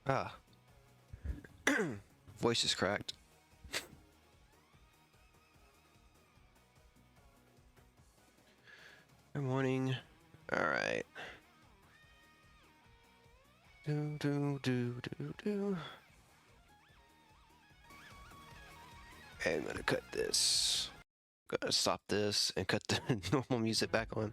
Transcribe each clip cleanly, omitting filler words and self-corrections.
Ah. Voice is cracked. Good morning. Alright. Do. Okay, I'm gonna cut this. Gonna stop this and cut the normal music back on.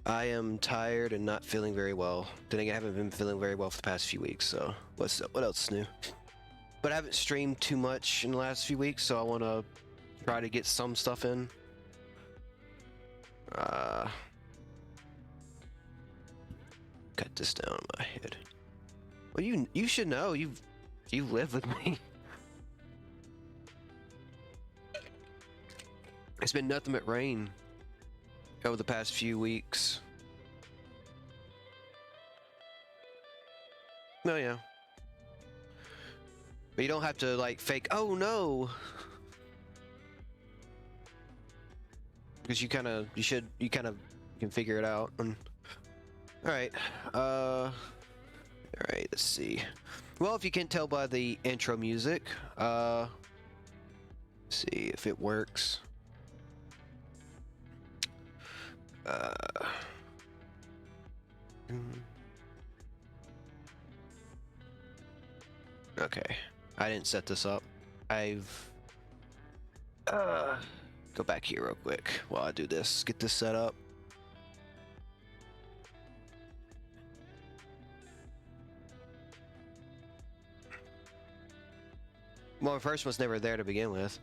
I am tired and not feeling very well. Then again, I haven't been feeling very well for the past few weeks, so what else is new? But I haven't streamed too much in the last few weeks, so I want to try to get some stuff in. Cut this down in my head. Well, you should know. You live with me. It's been nothing but rain over the past few weeks. No, yeah. But you don't have to like fake, oh no! Because you kind of can figure it out. Alright, alright, let's see. Well, if you can't tell by the intro music, see if it works. Okay, I didn't set this up. Go back here real quick while I do this. Get this set up. Well, the first one's never there to begin with.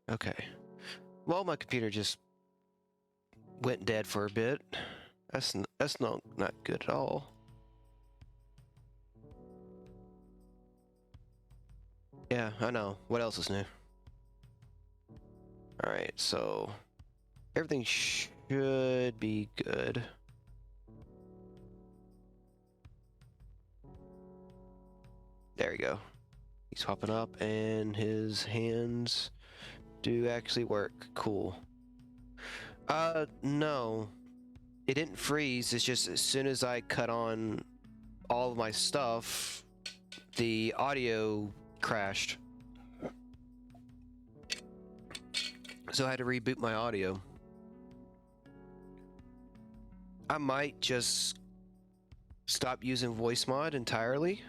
Okay. Well, my computer just went dead for a bit. That's not good at all. Yeah, I know. What else is new? Alright, so everything should be good. There we go. He's hopping up and his hands do actually work. Cool. No. It didn't freeze. It's just as soon as I cut on all of my stuff, the audio crashed. So I had to reboot my audio. I might just stop using voice mod entirely,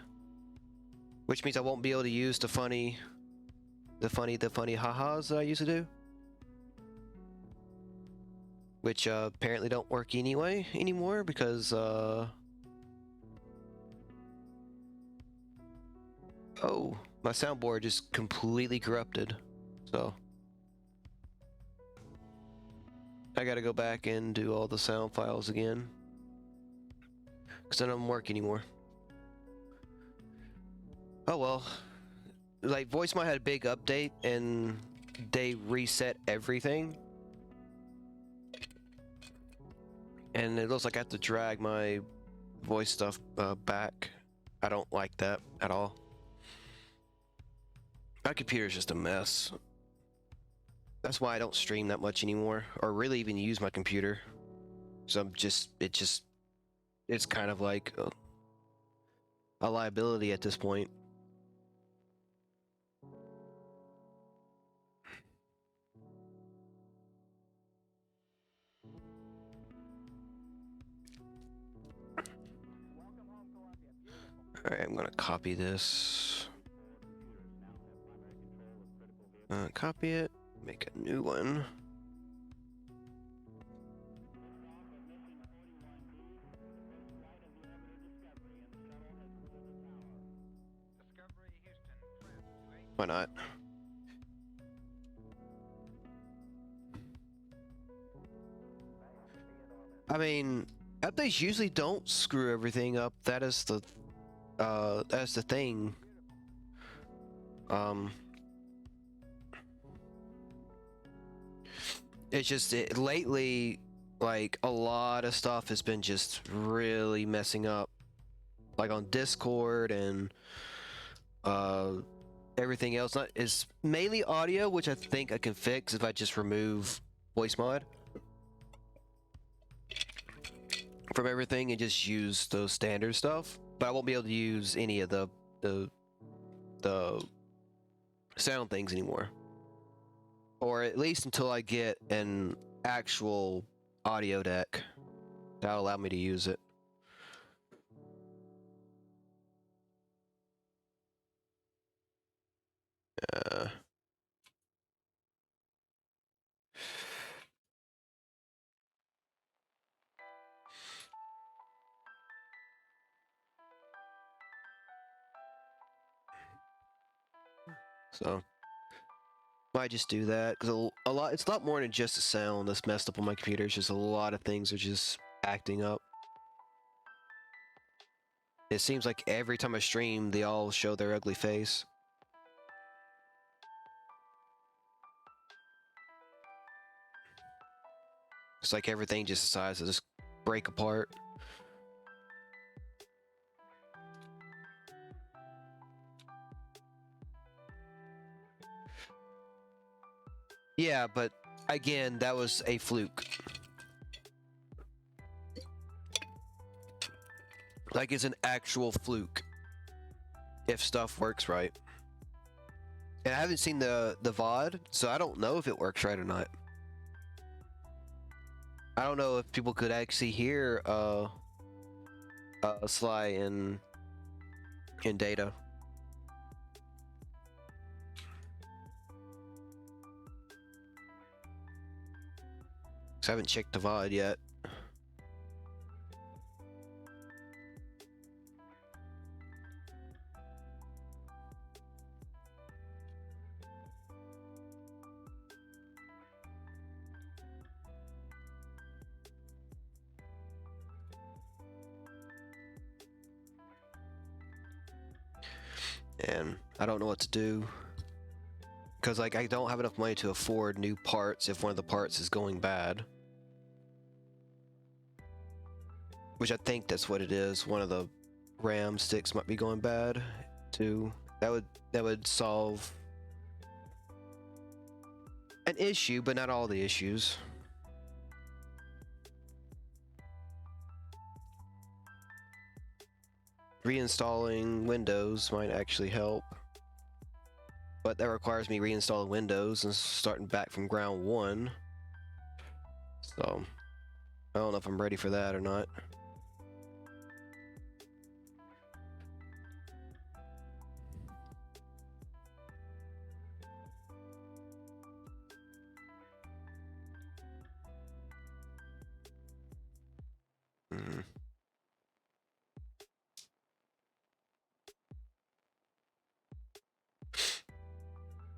which means I won't be able to use the funny ha-has that I used to do, which apparently don't work anymore because oh, my soundboard just completely corrupted, so I gotta go back and do all the sound files again because none of them work anymore. Oh well. Like VoiceMod had a big update and they reset everything. And it looks like I have to drag my voice stuff back. I don't like that at all. My computer's just a mess. That's why I don't stream that much anymore, or really even use my computer. So it's kind of like a liability at this point. Alright, I'm gonna copy this. Copy it, make a new one. Why not? I mean, updates usually don't screw everything up. That's the thing. It's just lately, like a lot of stuff has been just really messing up, like on Discord and everything else. Not is mainly audio, which I think I can fix if I just remove VoiceMod from everything and just use those standard stuff. But I won't be able to use any of the sound things anymore, or at least until I get an actual audio deck that'll allow me to use it. So might just do that because a lot. It's a lot more than just the sound that's messed up on my computer. It's just a lot of things are just acting up. It seems like every time I stream, they all show their ugly face. It's like everything just decides to just break apart. Yeah, but again, that was a fluke. Like, it's an actual fluke if stuff works right. And I haven't seen the VOD, so I don't know if it works right or not. I don't know if people could actually hear Sly in data. I haven't checked the VOD yet. And I don't know what to do. Because, like, I don't have enough money to afford new parts if one of the parts is going bad. Which I think that's what it is. One of the RAM sticks might be going bad, too. That would solve an issue, but not all the issues. Reinstalling Windows might actually help. But that requires me reinstalling Windows and starting back from ground one. So, I don't know if I'm ready for that or not.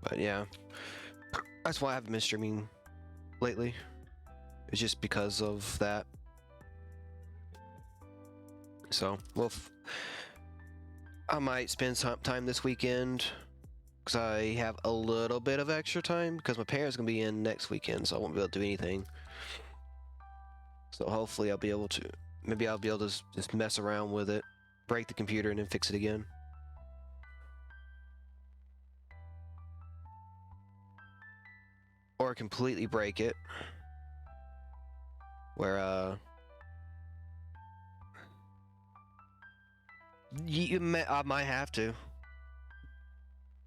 But yeah, that's why I haven't been streaming lately. It's just because of that. So, well, I might spend some time this weekend because I have a little bit of extra time because my parents gonna be in next weekend, so I won't be able to do anything. So hopefully I'll be able to. Maybe I'll be able to just mess around with it, break the computer, and then fix it again. Or completely break it. Where I might have to.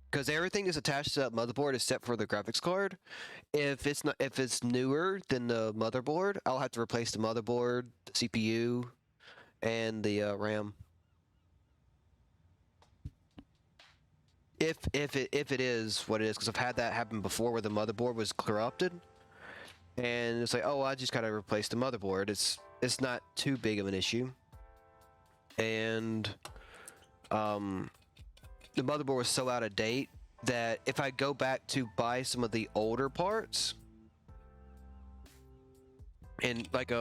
Because everything is attached to that motherboard except for the graphics card. If it's newer than the motherboard, I'll have to replace the motherboard, the CPU, and the RAM. If it is what it is, because I've had that happen before where the motherboard was corrupted, and it's like, oh, I just gotta replace the motherboard. It's not too big of an issue, and the motherboard was so out of date that if I go back to buy some of the older parts and like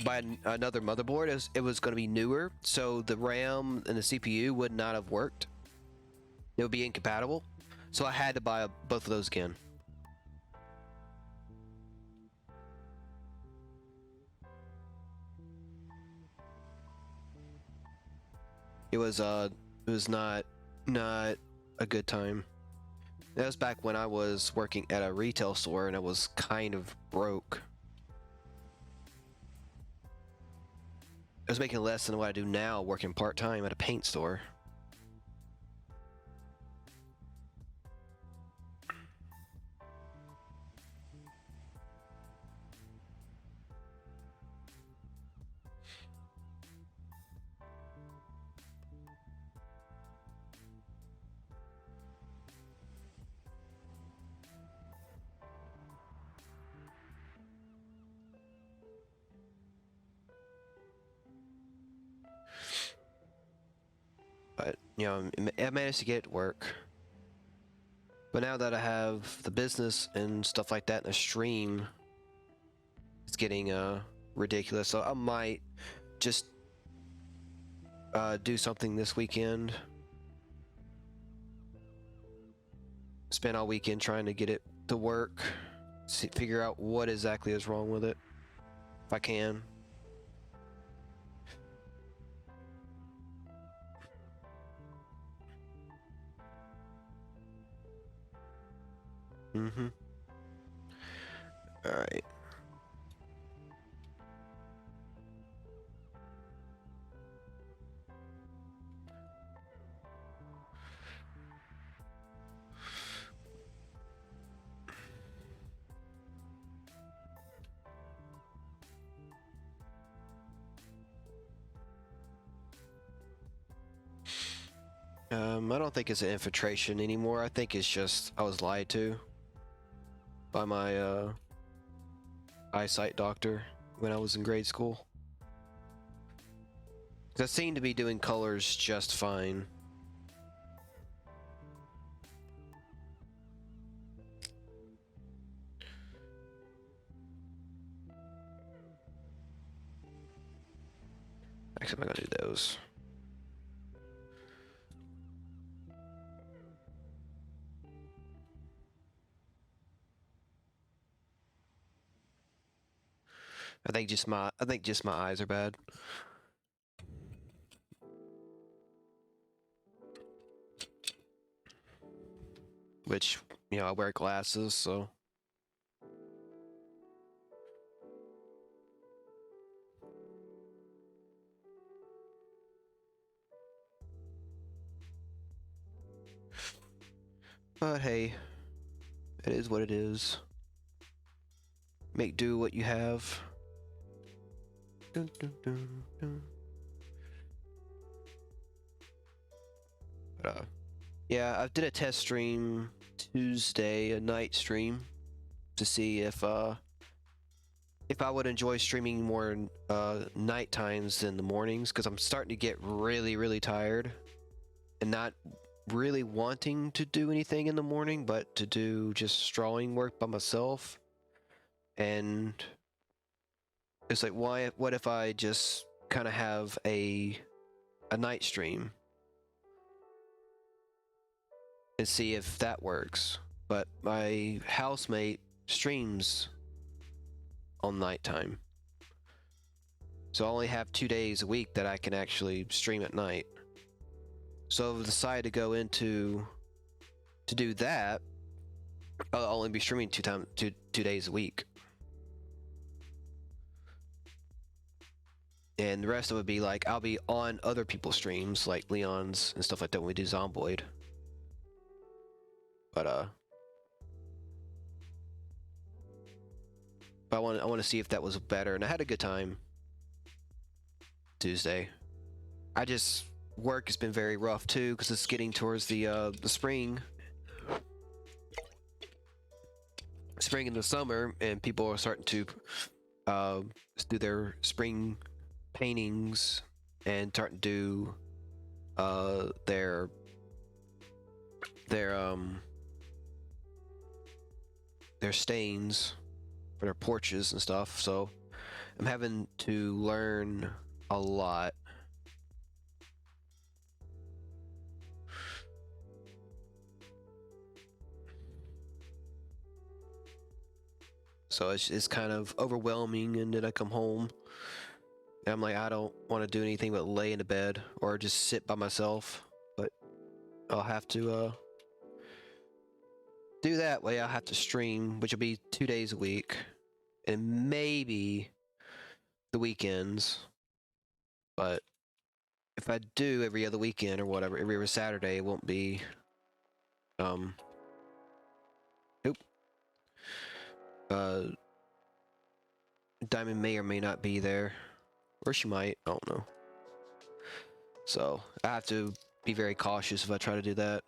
buy another motherboard, it was going to be newer, so the RAM and the CPU would not have worked. It would be incompatible, so I had to buy both of those again. It was not a good time. That was back when I was working at a retail store and I was kind of broke. I was making less than what I do now working part-time at a paint store. But, you know, I managed to get it to work. But now that I have the business and stuff like that in a stream, it's getting ridiculous. So I might just do something this weekend. Spend all weekend trying to get it to work. Figure out what exactly is wrong with it, if I can. Mm-hmm. All right. I don't think it's an infiltration anymore. I think it's just I was lied to by my eyesight doctor when I was in grade school. 'Cause I seem to be doing colors just fine. Actually, I'm not gonna do those. I think just my eyes are bad. Which, you know, I wear glasses, so. But hey, it is what it is. Make do what you have. Dun, dun, dun, dun. But, yeah, I did a test stream Tuesday, a night stream, to see if I would enjoy streaming more night times than the mornings, because I'm starting to get really, really tired and not really wanting to do anything in the morning, but to do just drawing work by myself. And it's like, what if I just kind of have a night stream? and see if that works. But my housemate streams on nighttime, so I only have 2 days a week that I can actually stream at night. So I've decided to go into to do that. I'll only be streaming 2 days a week, and the rest of it would be like I'll be on other people's streams, like Leon's and stuff like that when we do Zomboid. But I want to see if that was better, and I had a good time Tuesday. I just work has been very rough too because it's getting towards the spring and the summer, and people are starting to do their spring paintings and starting to do their stains for their porches and stuff. So I'm having to learn a lot. So it's kind of overwhelming, and then I come home and I'm like, I don't want to do anything but lay in the bed or just sit by myself. But I'll have to do that way. I'll have to stream, which will be 2 days a week, and maybe the weekends. But if I do every other weekend or whatever, every other Saturday, it won't be Diamond may or may not be there, or she might, I don't know. So I have to be very cautious if I try to do that.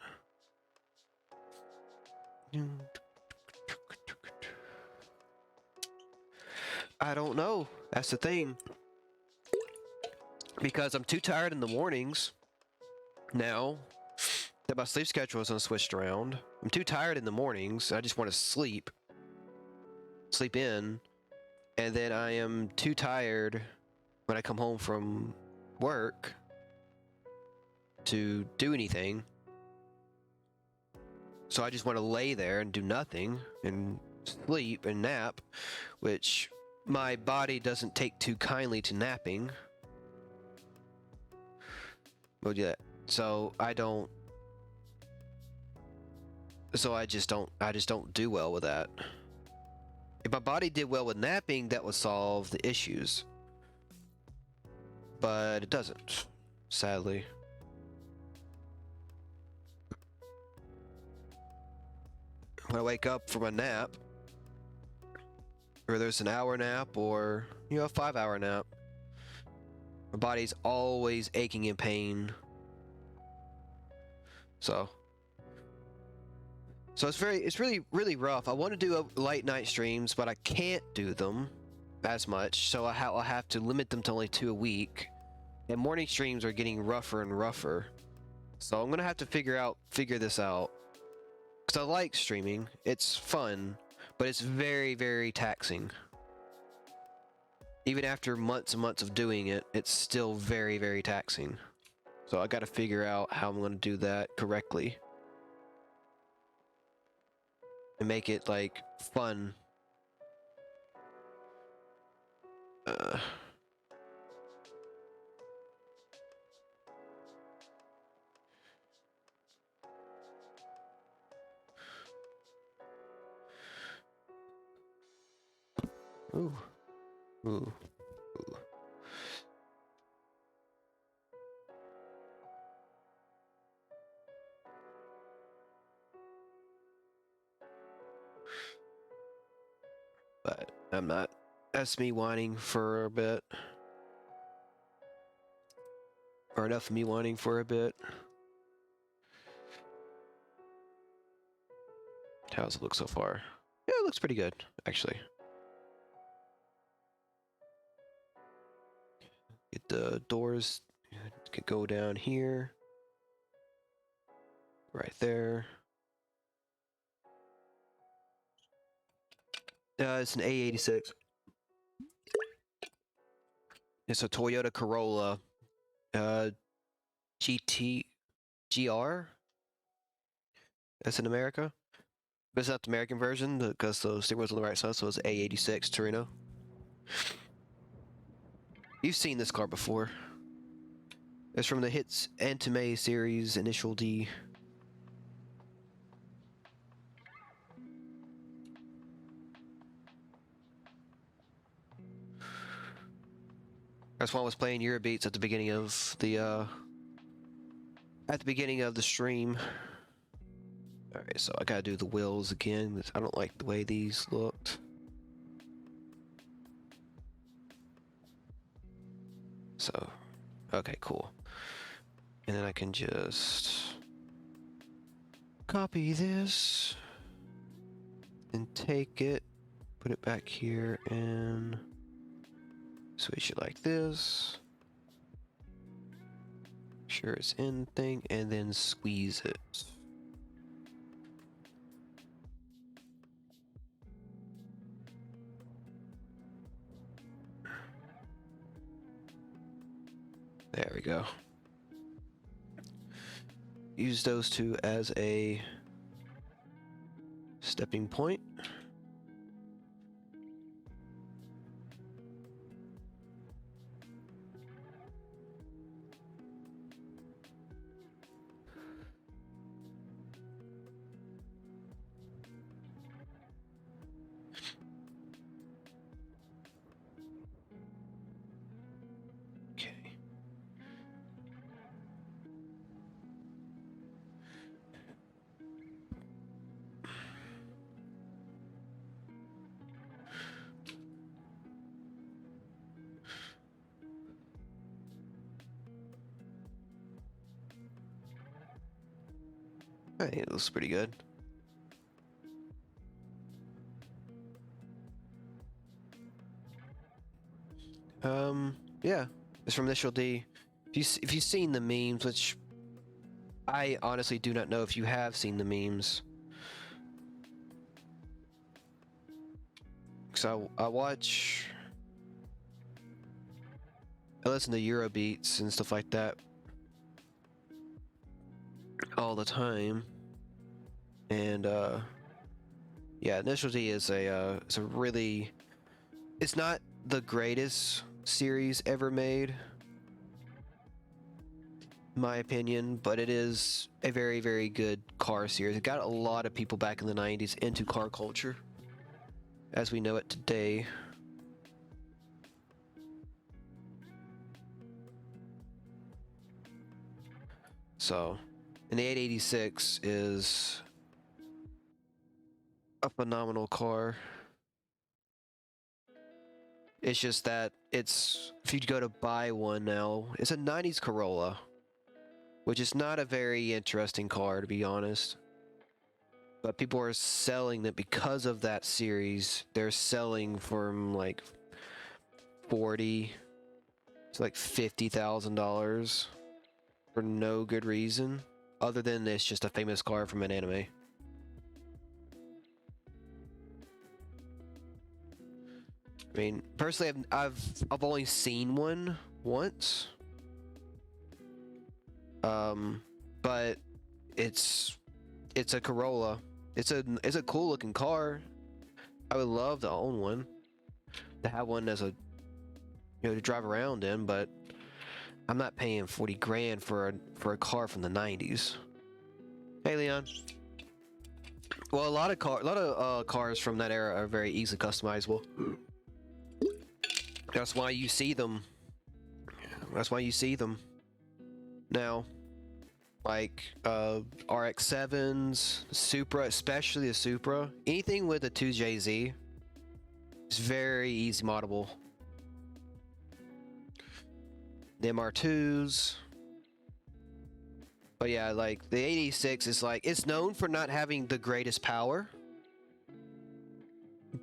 I don't know, that's the thing, because I'm too tired in the mornings now that my sleep schedule isn't switched around. I'm too tired in the mornings. I just want to sleep in, and then I am too tired when I come home from work to do anything. So I just want to lay there and do nothing and sleep and nap, which my body doesn't take too kindly to napping. Well, yeah. So I just don't do well with that. If my body did well with napping, that would solve the issues. But it doesn't, sadly. When I wake up from a nap, whether it's an hour nap or, a 5-hour nap, my body's always aching in pain. So it's really rough. I want to do late night streams, but I can't do them as much, so I'll have to limit them to only 2 a week. And morning streams are getting rougher and rougher, so I'm gonna have to figure this out. Because I like streaming, it's fun, but it's very, very taxing. Even after months and months of doing it, it's still very, very taxing. So I gotta figure out how I'm gonna do that correctly. And make it, like, fun. Ooh. Ooh. Ooh. But I'm not. That's me whining for a bit. Or enough of me whining for a bit. How's it look so far? Yeah, it looks pretty good, actually. Get the doors, could go down here. Right there. It's an A86. It's a Toyota Corolla GR. That's in America. But it's not the American version because the steering wheel's on the right side, so it's A86 Torino. You've seen this car before. It's from the Hits Antime series, Initial D. That's why I was playing Eurobeats at the beginning of the stream. Alright, so I gotta do the wheels again. I don't like the way these looked. So, okay, cool. And then I can just copy this and take it, put it back here, and switch it like this. Sure it's in thing, and then squeeze it. There we go. Use those two as a stepping point. Okay. I think it looks pretty good. Yeah, it's from Initial D. If you've seen the memes, which I honestly do not know if you have seen the memes, because I listen to Eurobeats and stuff like that all the time, and yeah, Initial D is it's a really, it's not the greatest series ever made, in my opinion, but it is a very, very good car series. It got a lot of people back in the 90s into car culture as we know it today. So, and the 886 is a phenomenal car. It's just that if you go to buy one now, it's a 90s Corolla, which is not a very interesting car, to be honest. But people are selling it because of that series. They're selling from like 40 to like $50,000 for no good reason, other than it's just a famous car from an anime. I mean, personally, I've only seen one once, but it's a Corolla. It's a cool looking car. I would love to own one, to have one as a, to drive around in, but I'm not paying 40 grand for a car from the 90s. Hey, Leon. Well, a lot of cars from that era are very easily customizable. That's why you see them. That's why you see them now. Like RX-7s, Supra, especially the Supra. Anything with a 2JZ is very easy moddable. The MR2s. But yeah, like the 86 is like, it's known for not having the greatest power,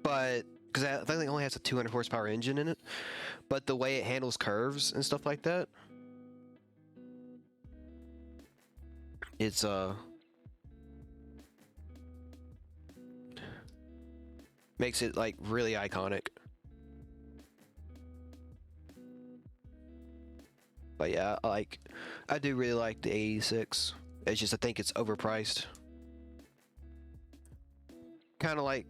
but because I think it only has a 200 horsepower engine in it, but the way it handles curves and stuff like that, it's makes it like really iconic. But yeah, I do really like the 86. It's just I think it's overpriced. kind of like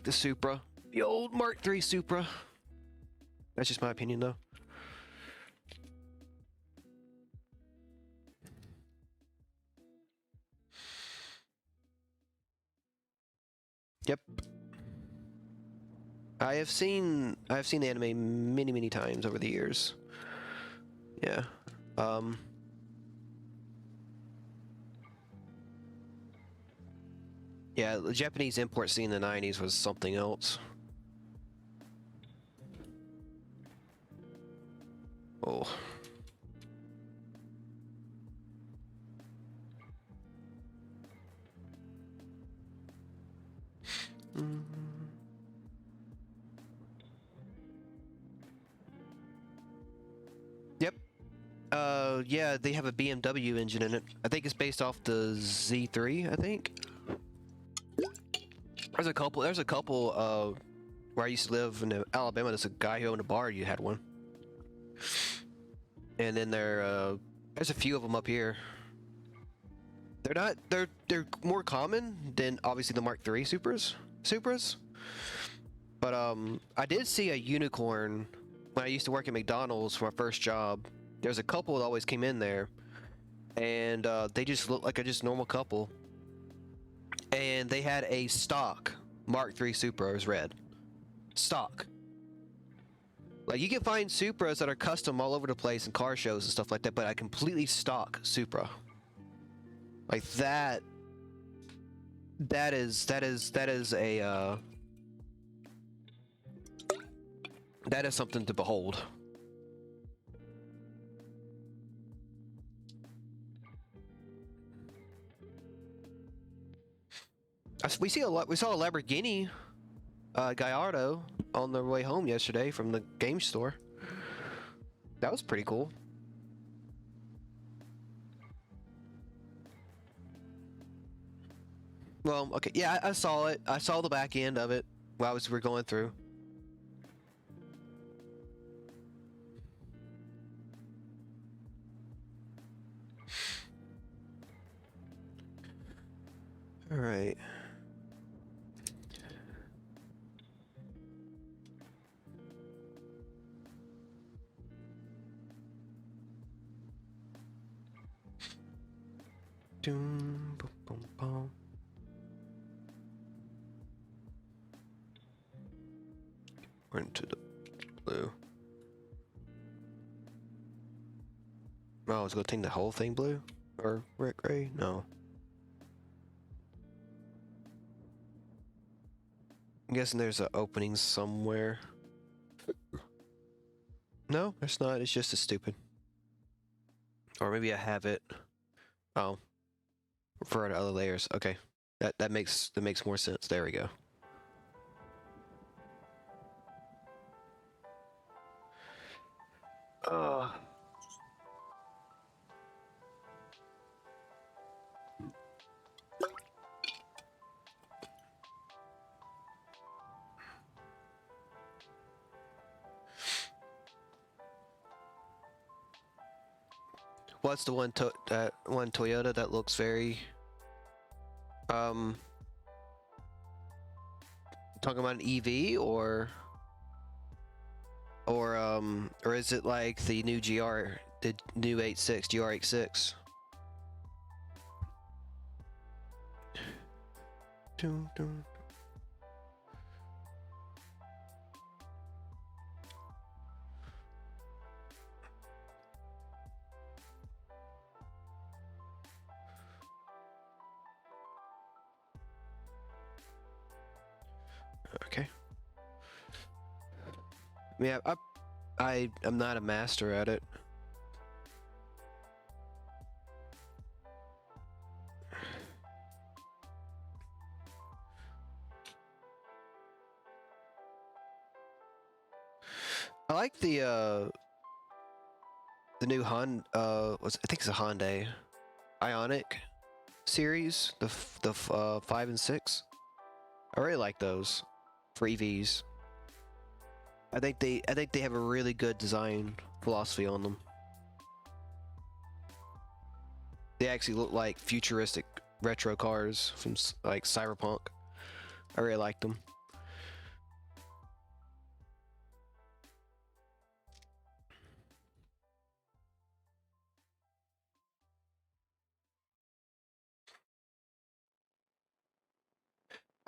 the Supra, the old Mark III Supra. That's just my opinion, though. Yep. I've seen the anime many times over the years. Yeah. Yeah, the Japanese import scene in the 90s was something else. Oh. Yep. Yeah, they have a BMW engine in it. I think it's based off the Z3, I think. There's a couple, where I used to live in Alabama, there's a guy who owned a bar, you had one. And then there's a few of them up here. They're more common than obviously the Mark III Supras. But I did see a unicorn when I used to work at McDonald's for my first job. There's a couple that always came in there, and they just looked like a just normal couple. And they had a stock Mark III Supra. It was red. Stock. Like, you can find Supras that are custom all over the place in car shows and stuff like that, but a completely stock Supra. Like that is a that is something to behold. We saw a Lamborghini Gallardo on the way home yesterday from the game store. That was pretty cool. Well, okay, yeah, I saw it. I saw the back end of it while we were going through. All right. Doom, boom, boom, boom. We're into the blue. Oh, I was gonna take the whole thing blue? Or red gray? No. I'm guessing there's an opening somewhere. No, there's not. It's just as stupid. Or maybe I have it. Oh. Refer to other layers. Okay. That makes more sense. There we go. What's the one that one Toyota that looks very talking about an EV or is it like the new the new GR86? Dun, dun. Okay. Yeah, I'm not a master at it. I like the new I think it's a Hyundai Ioniq series, the 5 and 6. I really like those for EVs. I think they have a really good design philosophy on them. They actually look like futuristic retro cars from like Cyberpunk. I really liked them.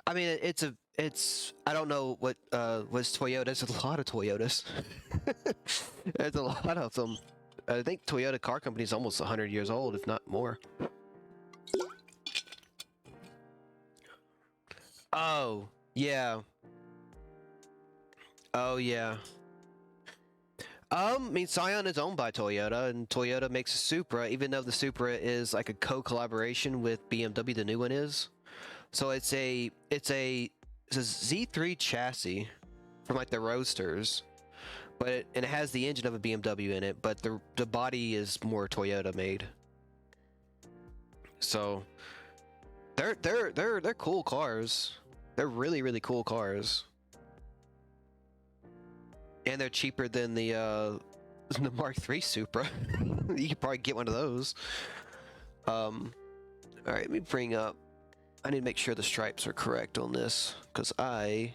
I mean, it's I don't know what's Toyota. There's a lot of Toyotas. There's a lot of them. I think Toyota Car Company is almost 100 years old, if not more. Oh, yeah. Oh, yeah. I mean, Scion is owned by Toyota, and Toyota makes a Supra, even though the Supra is like a co-collaboration with BMW, the new one is. So it's a Z3 chassis from like the Roadsters, but and it has the engine of a BMW in it, but the body is more Toyota made. So they're cool cars. They're really cool cars. And they're cheaper than the Mark III Supra. You could probably get one of those. All right, let me bring up. I need to make sure the stripes are correct on this, because so I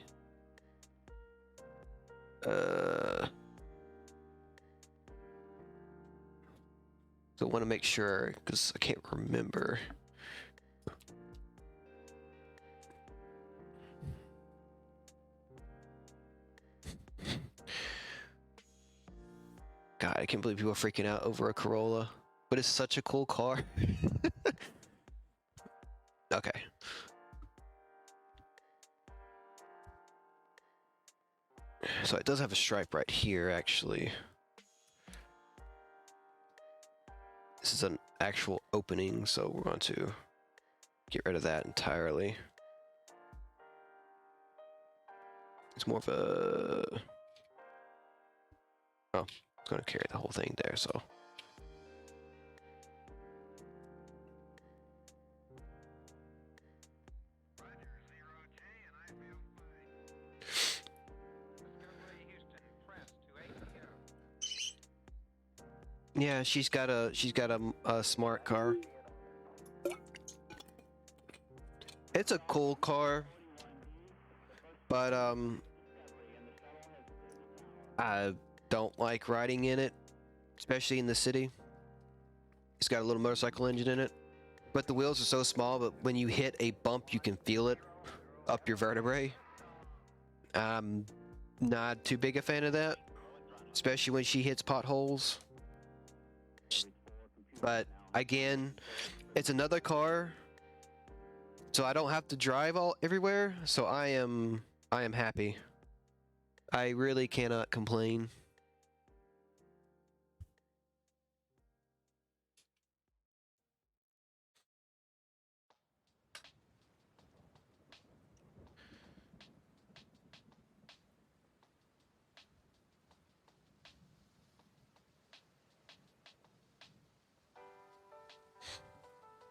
want to make sure, because I can't remember. God, I can't believe people are freaking out over a Corolla, but it's such a cool car. Okay. So it does have a stripe right here, actually. This is an actual opening, so we're going to get rid of that entirely. It's more of a... Oh, it's going to carry the whole thing there, so... Yeah, she's got a smart car. It's a cool car, but I don't like riding in it, especially in the city. It's got a little motorcycle engine in it, but the wheels are so small, but when you hit a bump, you can feel it up your vertebrae. I'm not too big a fan of that, especially when she hits potholes. But again, it's another car, so I don't have to drive everywhere. So I am happy. I really cannot complain.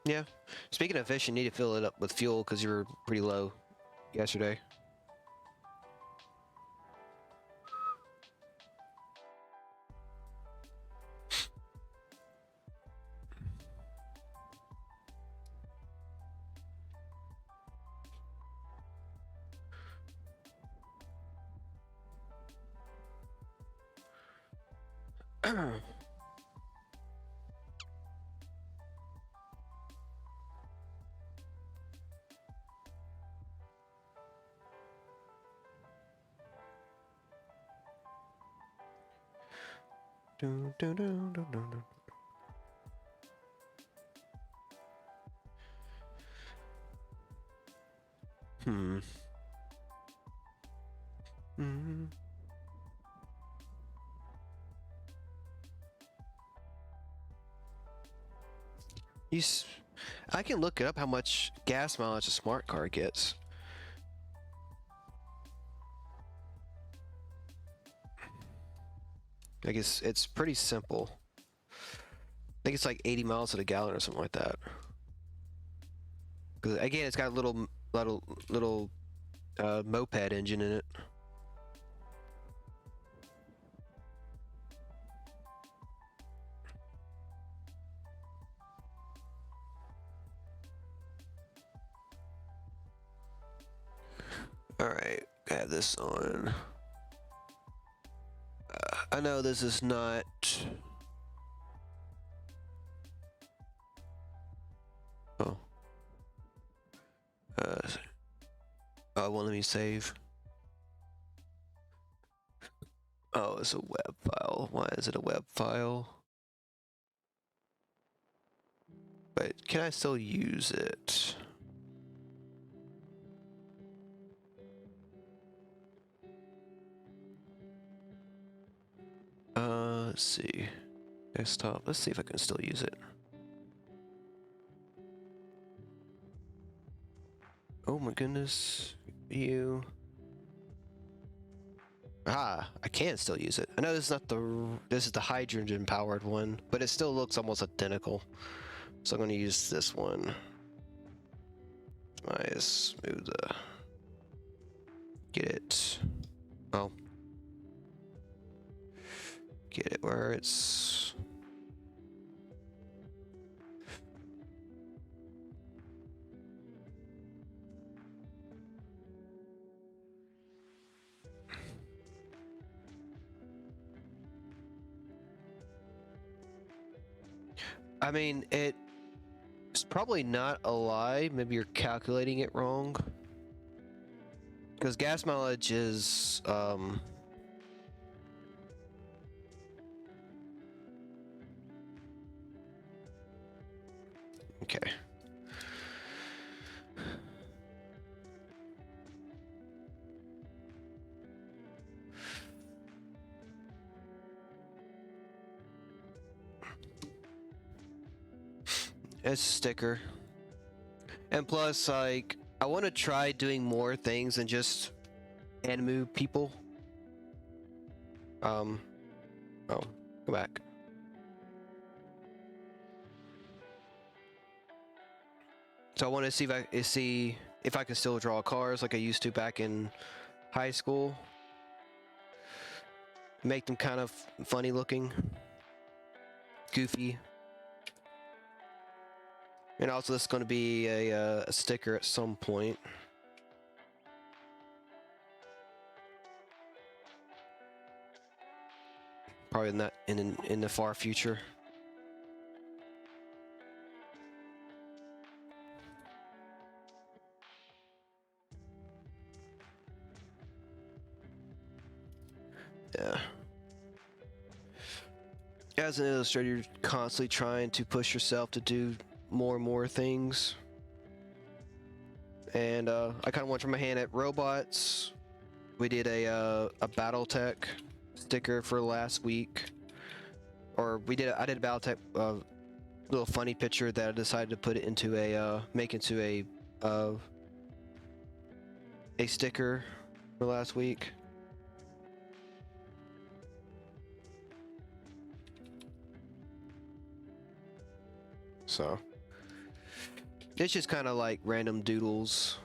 Yeah. Speaking of fish, you need to fill it up with fuel because you were pretty low yesterday. Hmm. Mm. I can look it up how much gas mileage a smart car gets. I guess it's pretty simple. I think it's like 80 miles to the gallon or something like that. Because again, it's got a little moped engine in it. have this on. I know this is not. Oh. Oh, won't let me save. Oh, it's a web file. Why is it a web file? But can I still use it? Let's see. Desktop. Let's see if I can still use it. Oh my goodness. View. Ah, I can still use it. I know this is not this is the hydrogen powered one, but it still looks almost identical. So I'm going to use this one. Nice. Move the. Get it. Oh. Get it where it's. I mean, it's probably not a lie. Maybe you're calculating it wrong. Because gas mileage is, okay. It's a sticker. And plus, like, I want to try doing more things than just anime people. Oh, go back. So I want to see if I can still draw cars like I used to back in high school. Make them kind of funny looking, goofy. And also, this is going to be a sticker at some point. Probably not in the far future. Yeah. As an illustrator, you're constantly trying to push yourself to do more and more things. And I kind of want to try my hand at robots. We did a BattleTech sticker for last week, or I did a BattleTech little funny picture that I decided to put it into make into a sticker for last week. So it's just kind of like random doodles,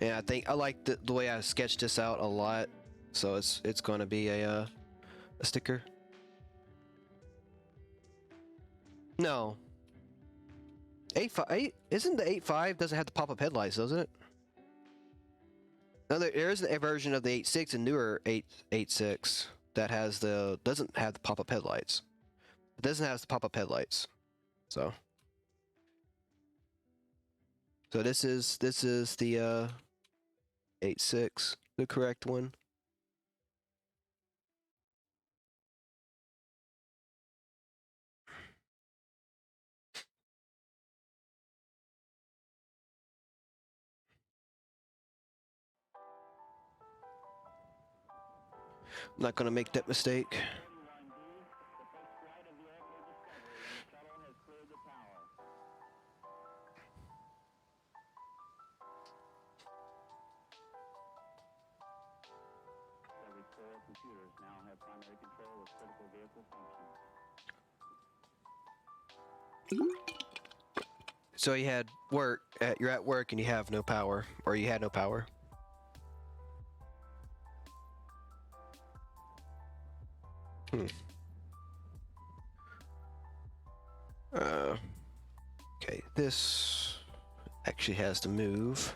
and I think I like the way I sketched this out a lot. So it's going to be a sticker. No. 8.5 isn't the 8.5 doesn't have the pop-up headlights, doesn't it? No, there is a version of the 8.6 and newer 8.6 that doesn't have the pop-up headlights. It doesn't have the pop-up headlights. So this is the 8.6, the correct one. I'm not gonna make that mistake. Computers now have primary control of critical vehicle functions. So you had work. You're at work and you have no power, or you had no power. Okay, this actually has to move.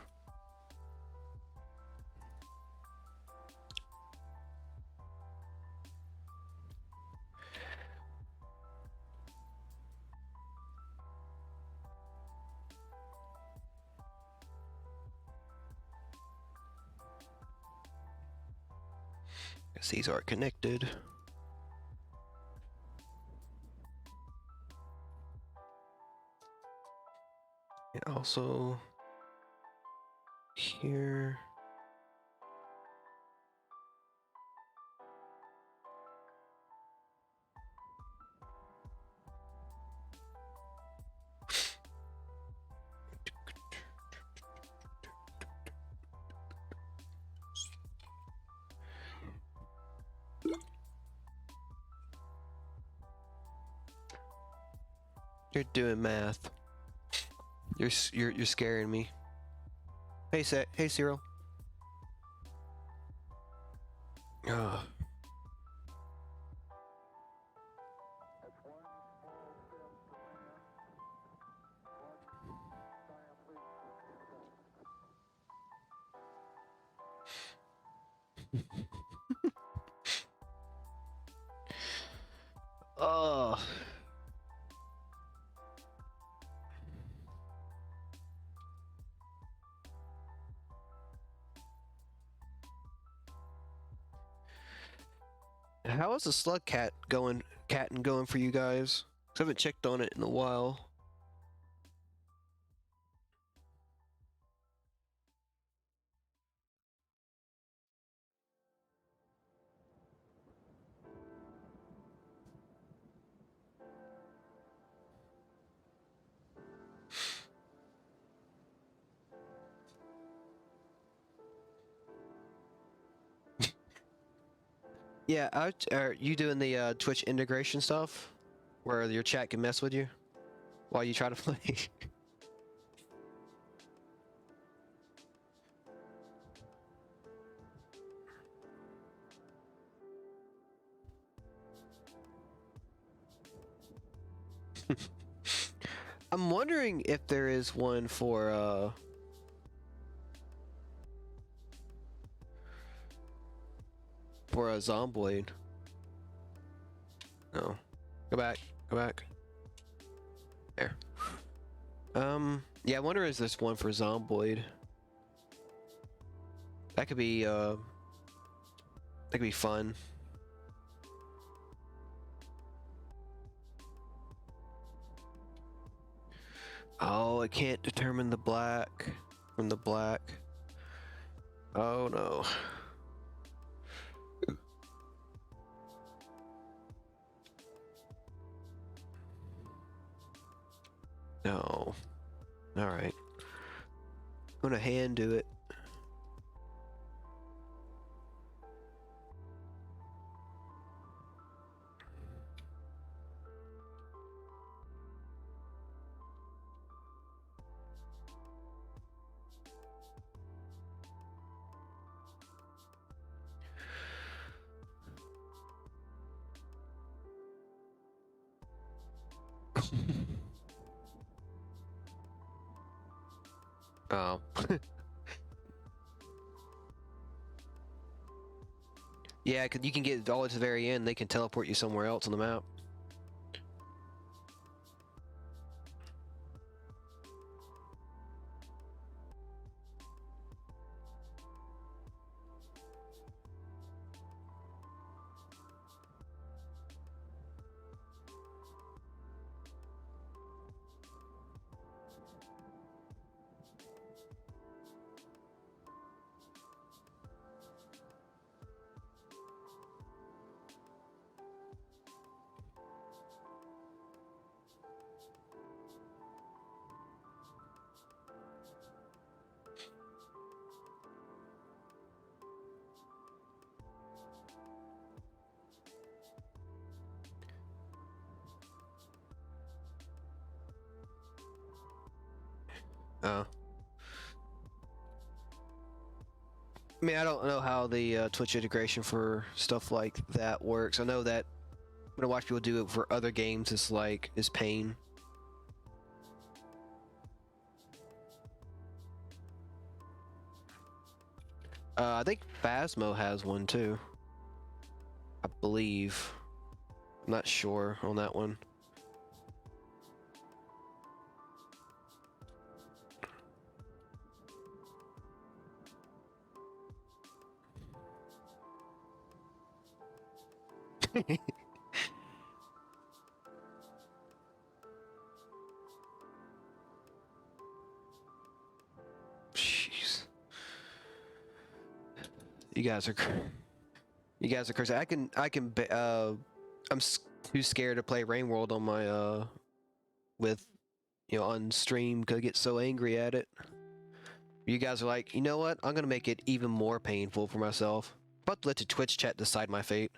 Because these are connected. And also here. You're doing math. You're scaring me. Hey Cyril. Ugh. Oh. How is the slug catting going for you guys? 'Cause I haven't checked on it in a while. Yeah, are you doing the Twitch integration stuff? Where your chat can mess with you while you try to play? I'm wondering if there is one for a Zomboid. No. Go back. Go back. There. Yeah, I wonder is this one for Zomboid. That could be fun. Oh, I can't determine the black from the black. Oh no. No. Alright. I'm gonna hand do it. Oh. Yeah, 'cause you can get all the way to the very end, they can teleport you somewhere else on the map. Oh. I mean, I don't know how the Twitch integration for stuff like that works. I know that when I watch people do it for other games, it's pain. I think Phasmo has one too. I believe. I'm not sure on that one. Jeez. You guys are you guys are crazy. I'm too scared to play Rain World on my with on stream because I get so angry at it. You guys are like, you know what? I'm gonna make it even more painful for myself. About to let the Twitch chat decide my fate.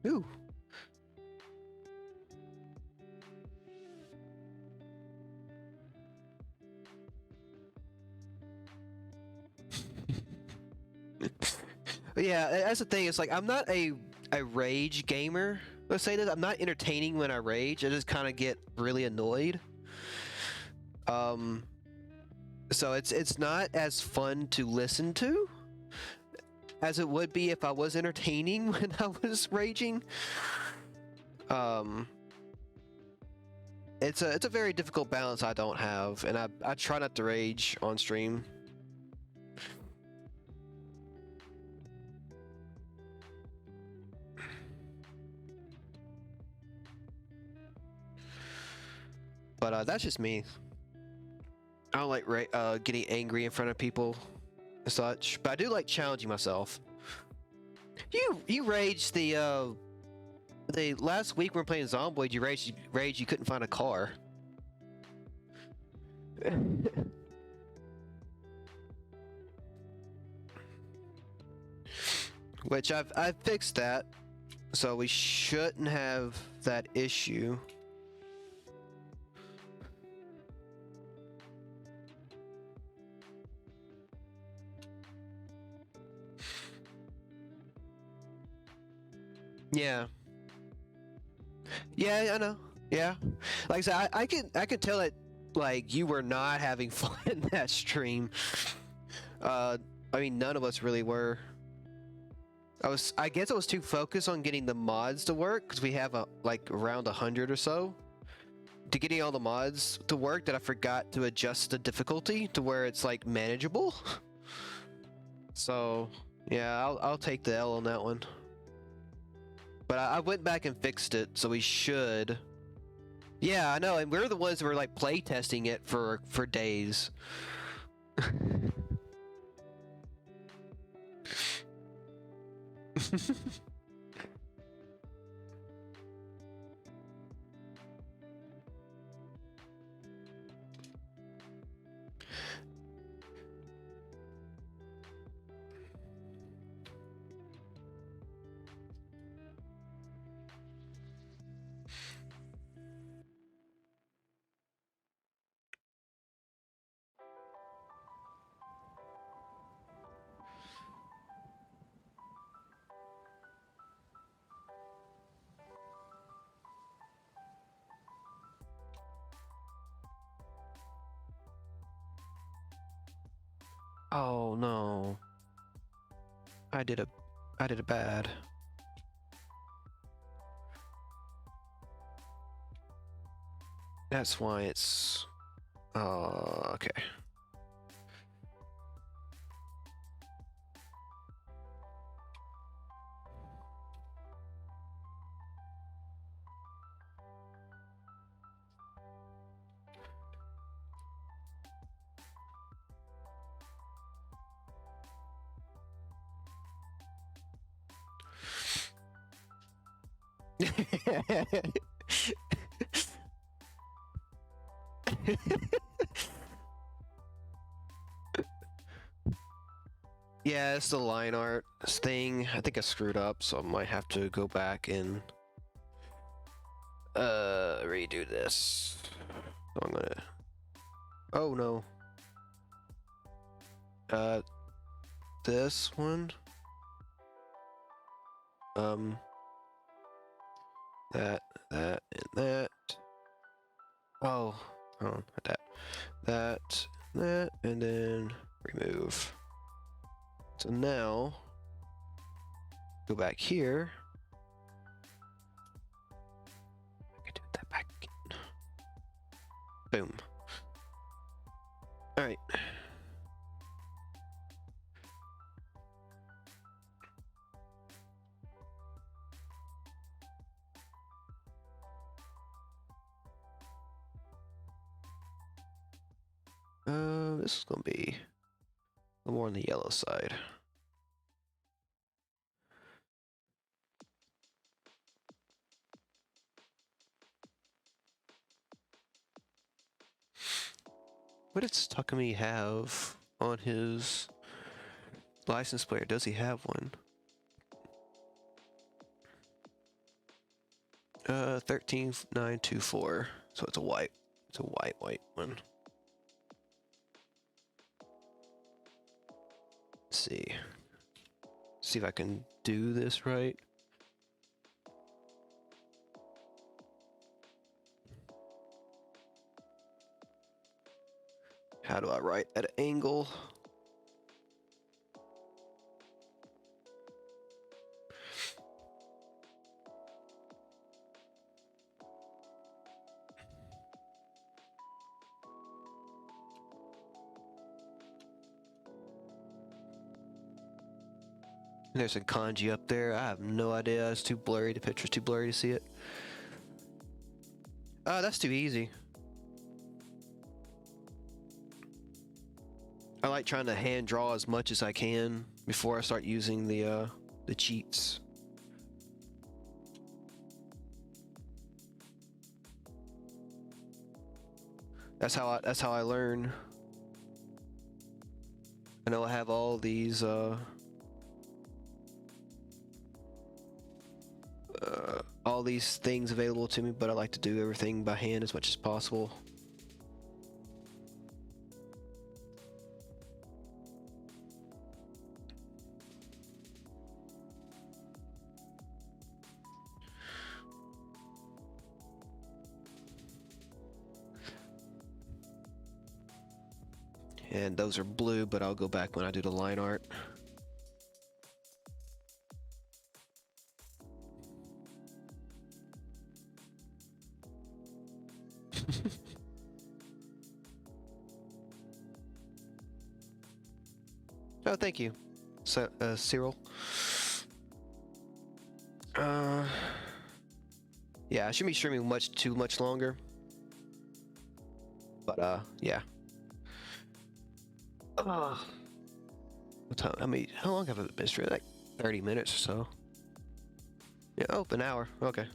Ooh. Yeah, that's the thing. It's like I'm not a rage gamer. Let's say that I'm not entertaining when I rage. I just kind of get really annoyed. So it's not as fun to listen to as it would be if I was entertaining when I was raging. It's a very difficult balance I don't have, and I try not to rage on stream. But that's just me. I don't like getting angry in front of people and such, but I do like challenging myself. You raged the last week we were playing Zomboid. You raged you couldn't find a car. Which I've fixed that, so we shouldn't have that issue. Yeah. Yeah, I know. Yeah. Like I said, I can tell that like you were not having fun in that stream. I mean none of us really were. I guess I was too focused on getting the mods to work because we have like around 100 or so. To getting all the mods to work that I forgot to adjust the difficulty to where it's like manageable. So yeah, I'll take the L on that one. But I went back and fixed it, so we should. Yeah, I know, and we're the ones who were like play testing it for days. Oh no. I did a bad. That's why it's okay. Yeah, it's the line art thing. I think I screwed up, so I might have to go back and redo this. So I'm gonna. Oh no. This one. Um, that, and that. Oh, hold on, not that, and then remove. So now, go back here. I can do that back again. Boom. All right. This is gonna be a little more on the yellow side. What does Takumi have on his license plate? Does he have one? 13924. So it's a white. It's a white one. Let's see. See if I can do this right. How do I write at an angle? There's a kanji up there. I have no idea. It's too blurry. The picture's too blurry to see it. That's too easy. I like trying to hand draw as much as I can before I start using the cheats. That's how I learn. I know I have all these things available to me, but I like to do everything by hand as much as possible. And those are blue, but I'll go back when I do the line art. Oh, thank you, Cyril. Yeah, I shouldn't be streaming too much longer. But yeah. What time? How long have I been streaming? Like 30 minutes or so. Yeah, oh, an hour. Okay.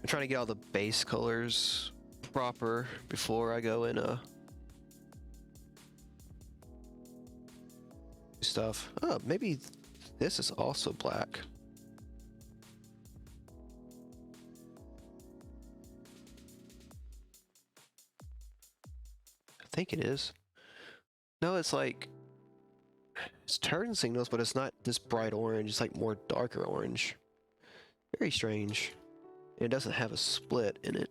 I'm trying to get all the base colors proper before I go in stuff. Oh, maybe this is also black. I think it is. No, it's like it's turn signals, but it's not this bright orange. It's like more darker orange. Very strange. It doesn't have a split in it.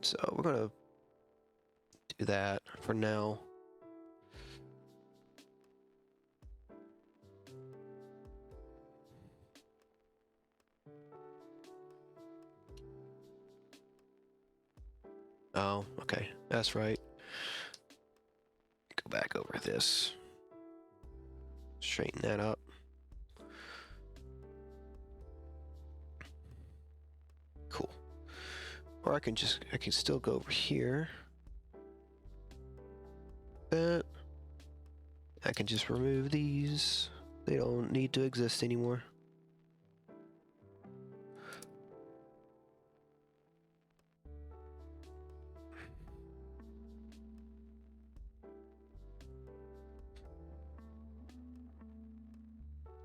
So we're gonna do that for now. Oh, okay, that's right. Go back over this. Straighten that up. Cool. Or I can still go over here. That. I can just remove these. They don't need to exist anymore.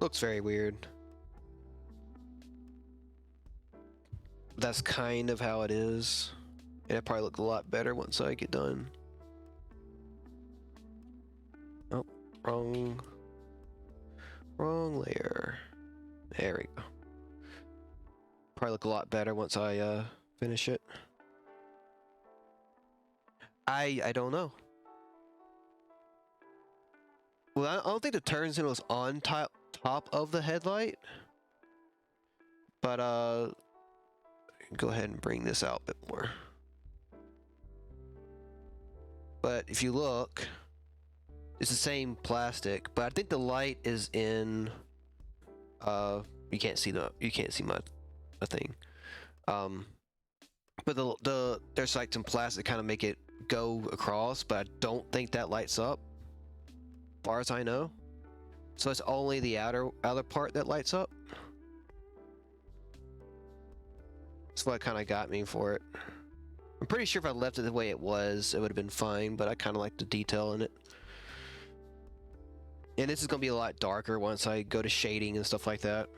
Looks very weird. That's kind of how it is. And it probably look a lot better once I get done Wrong layer. There we go. Probably look a lot better once I finish it. I don't know. Well, I don't think the turn signal is on top of the headlight. But go ahead and bring this out a bit more. But if you look, it's the same plastic, but I think the light is in you can't see my thing. But there's like some plastic kind of make it go across, but I don't think that lights up, as far as I know. So it's only the outer part that lights up. That's what kind of got me for it. I'm pretty sure if I left it the way it was, it would have been fine, but I kind of like the detail in it. And this is going to be a lot darker once I go to shading and stuff like that.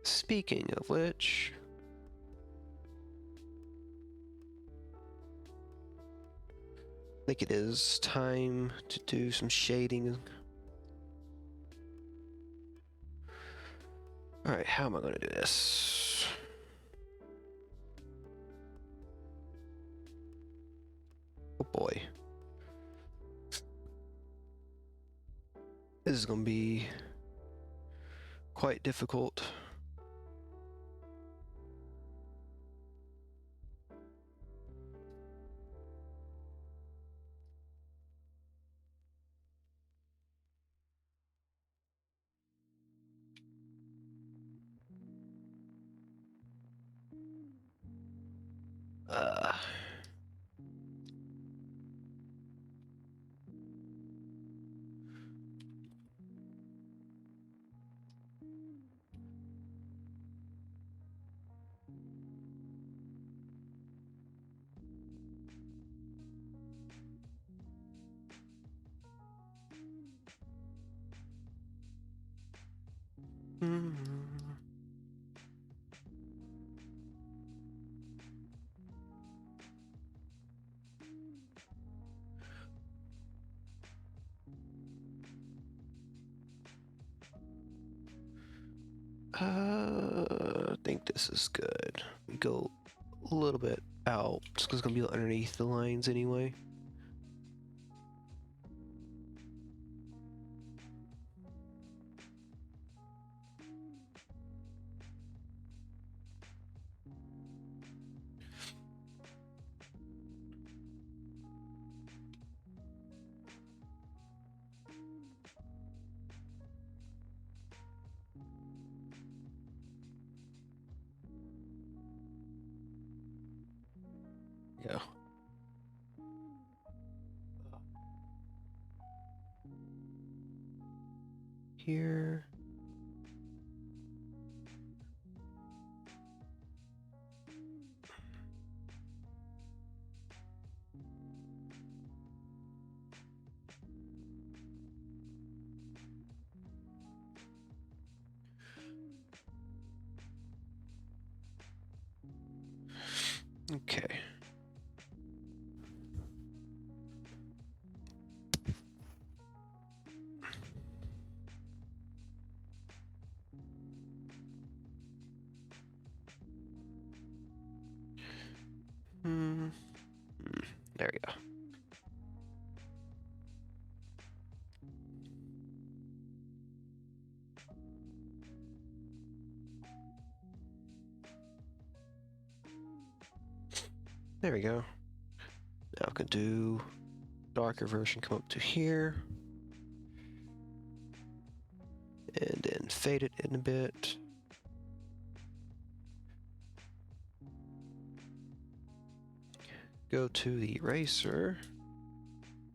Speaking of which, I think it is time to do some shading. Alright, how am I going to do this? Oh boy. This is going to be quite difficult. Uh, hmm. I think this is good. We go a little bit out, just because it's gonna be underneath the lines anyway. Yeah. Here. Okay. Hmm. There we go. There we go. Now I can do darker version, come up to here. And then fade it in a bit. Go to the eraser.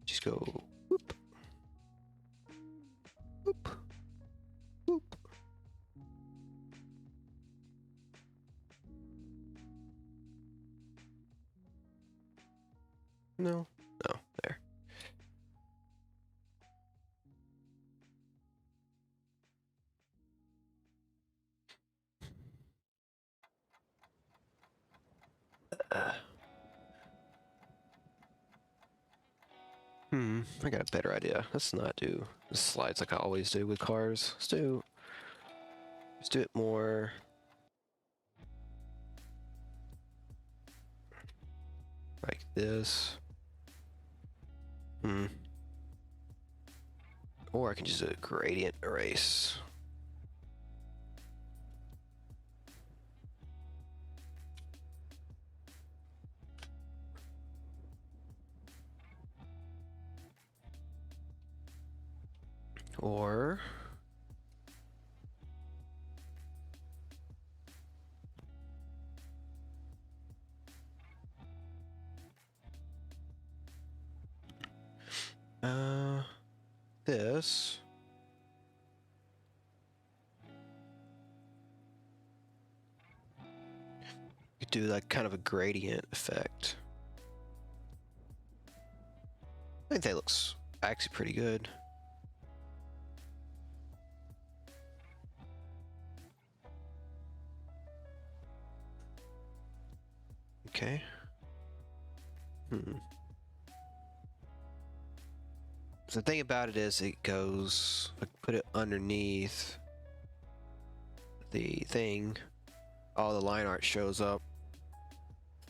Just go whoop. Whoop. Whoop. No. No. There. I got a better idea. Let's not do the slides like I always do with cars. Let's do it more. Like this. Or I can just do a gradient erase. Or this. You could do like kind of a gradient effect. I think that looks actually pretty good. Okay. So the thing about it is it goes, like, put it underneath the thing, all the line art shows up.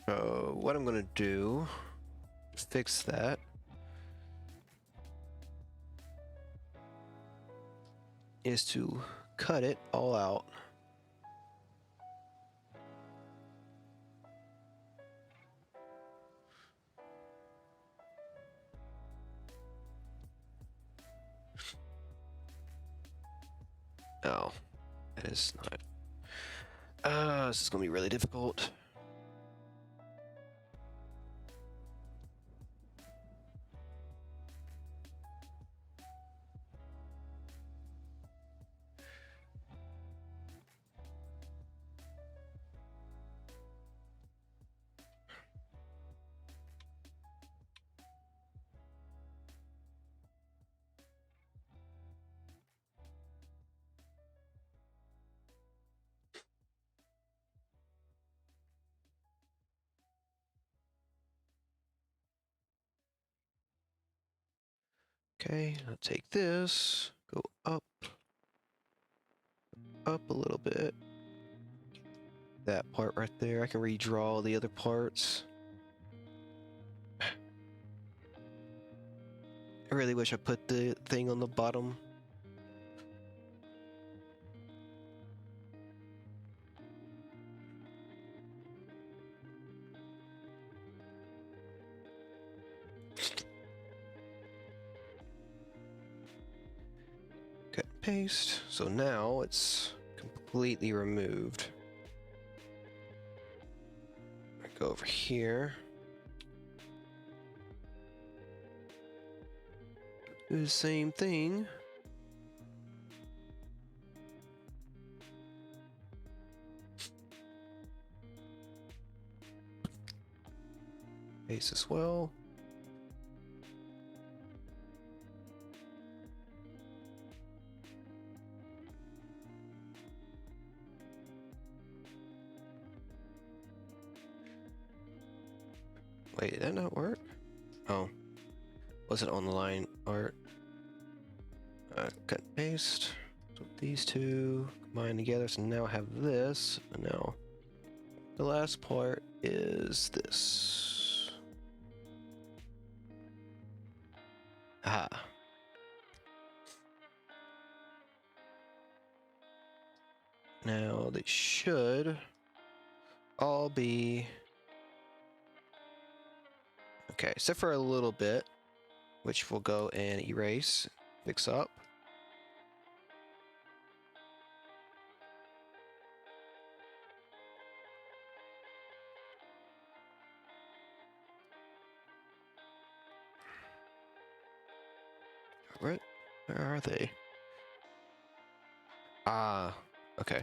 So what I'm gonna do to fix that is to cut it all out. Oh, that is not. This is gonna be really difficult. Okay, I'll take this, go up a little bit. That part right there, I can redraw the other parts. I really wish I put the thing on the bottom. Cut and paste. So now it's completely removed. I go over here. Do the same thing. Paste as well. Wait, did that not work? Oh. Was it on the line art? Cut and paste. So these two combine together, so now I have this. And now the last part is this. Aha. Now they should all be okay, except for a little bit, which we'll go and erase, fix up. Where are they? Ah, okay.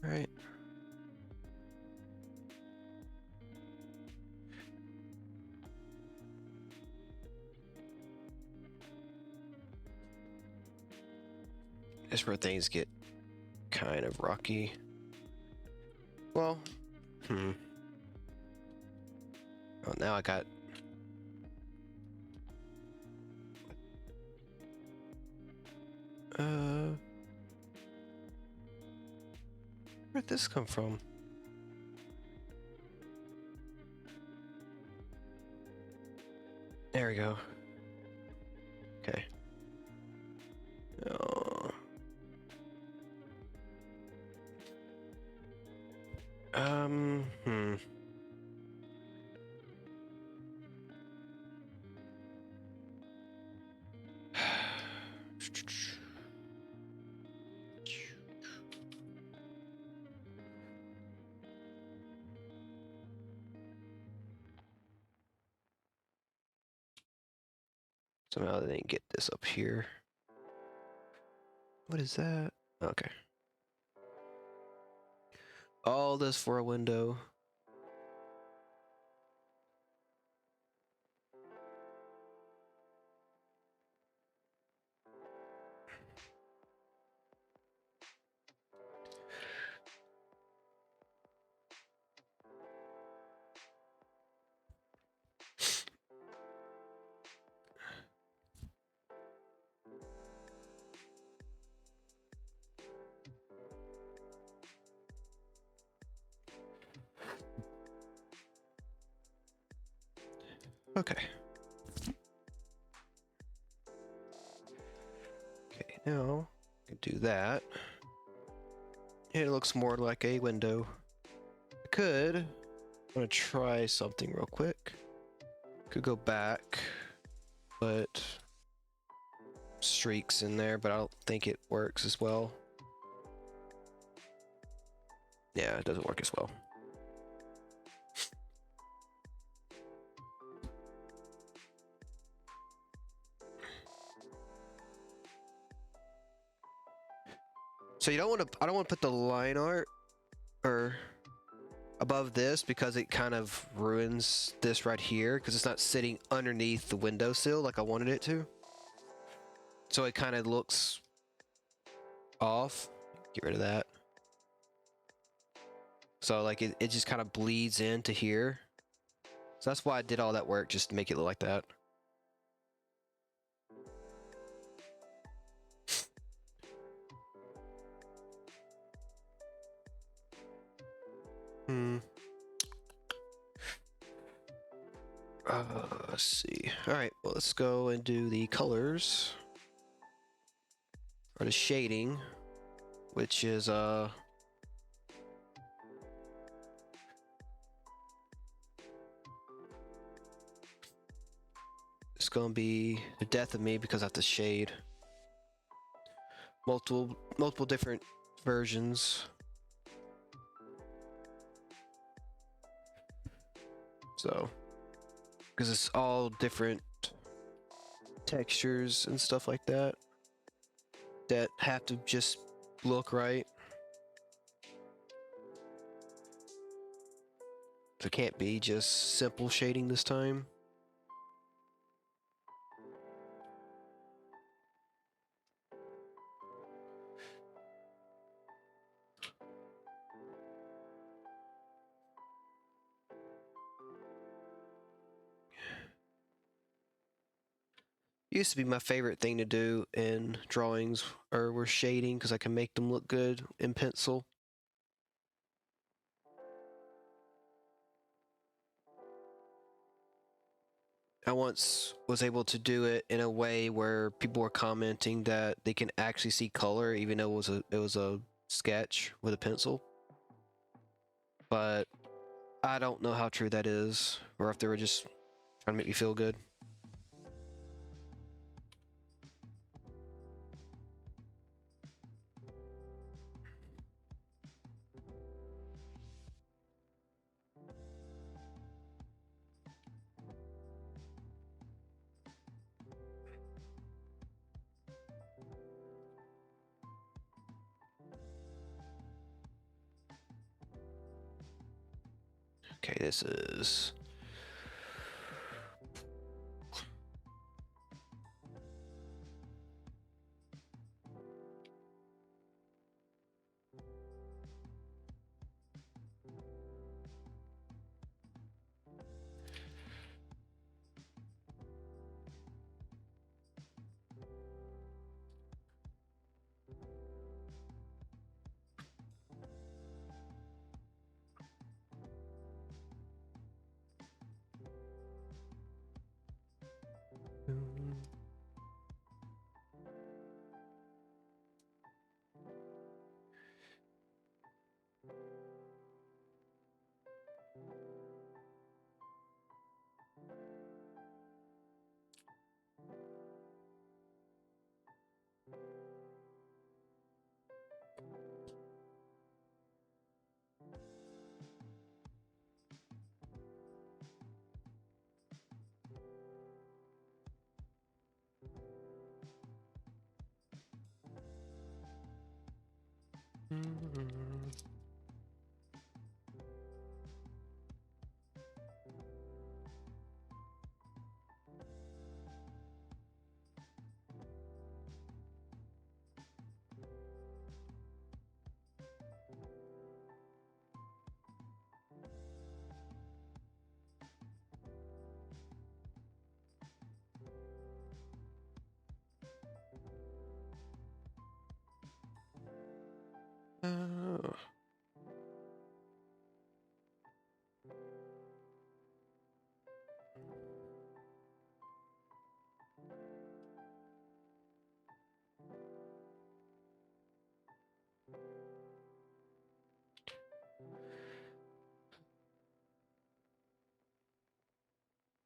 Right. That's where things get kind of rocky. Well, oh, now I got. Where'd this come from? There we go. Okay. Oh. Hmm. Somehow they didn't get this up here. What is that? Okay. All this for a window. Okay. Okay, now I can do that. It looks more like a window. I could. I'm gonna try something real quick. Could go back, put streaks in there, but I don't think it works as well. Yeah, it doesn't work as well. So you don't want to. I don't want to put the line art or above this because it kind of ruins this right here because it's not sitting underneath the windowsill like I wanted it to. So it kind of looks off. Get rid of that. So like it just kind of bleeds into here. So that's why I did all that work, just to make it look like that. Let's see. All right, well, let's go and do the colors or the shading, which is it's gonna be the death of me because I have to shade multiple different versions. So, because it's all different textures and stuff like that that have to just look right. So it can't be just simple shading this time. Used to be my favorite thing to do in drawings or were shading because I can make them look good in pencil. I once was able to do it in a way where people were commenting that they can actually see color even though it was a sketch with a pencil. But I don't know how true that is or if they were just trying to make me feel good. Okay, this is Oh.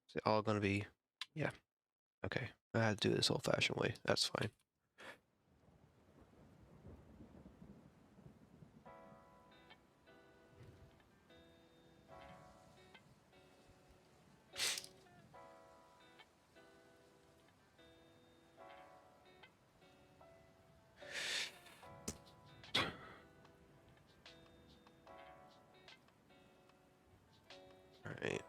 Is it all gonna be? Yeah. Okay. I had to do this old-fashioned way. That's fine. All right.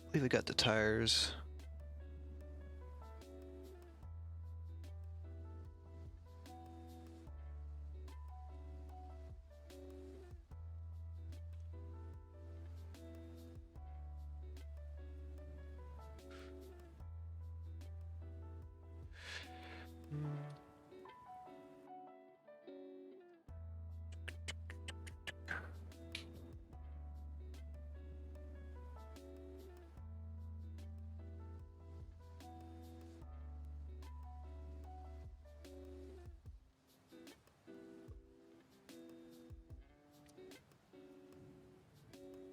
I believe we got the tires.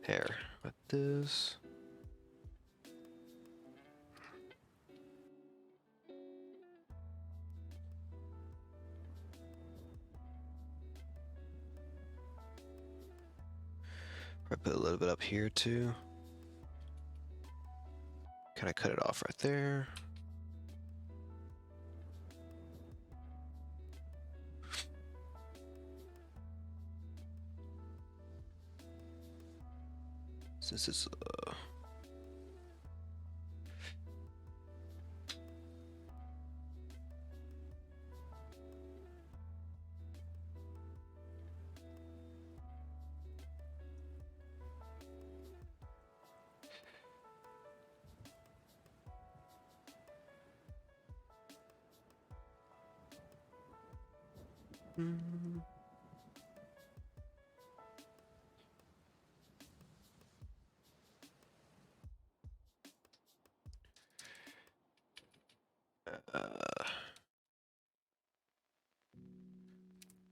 Hair. Like this. I put a little bit up here too. Kind of cut it off right there. Since it's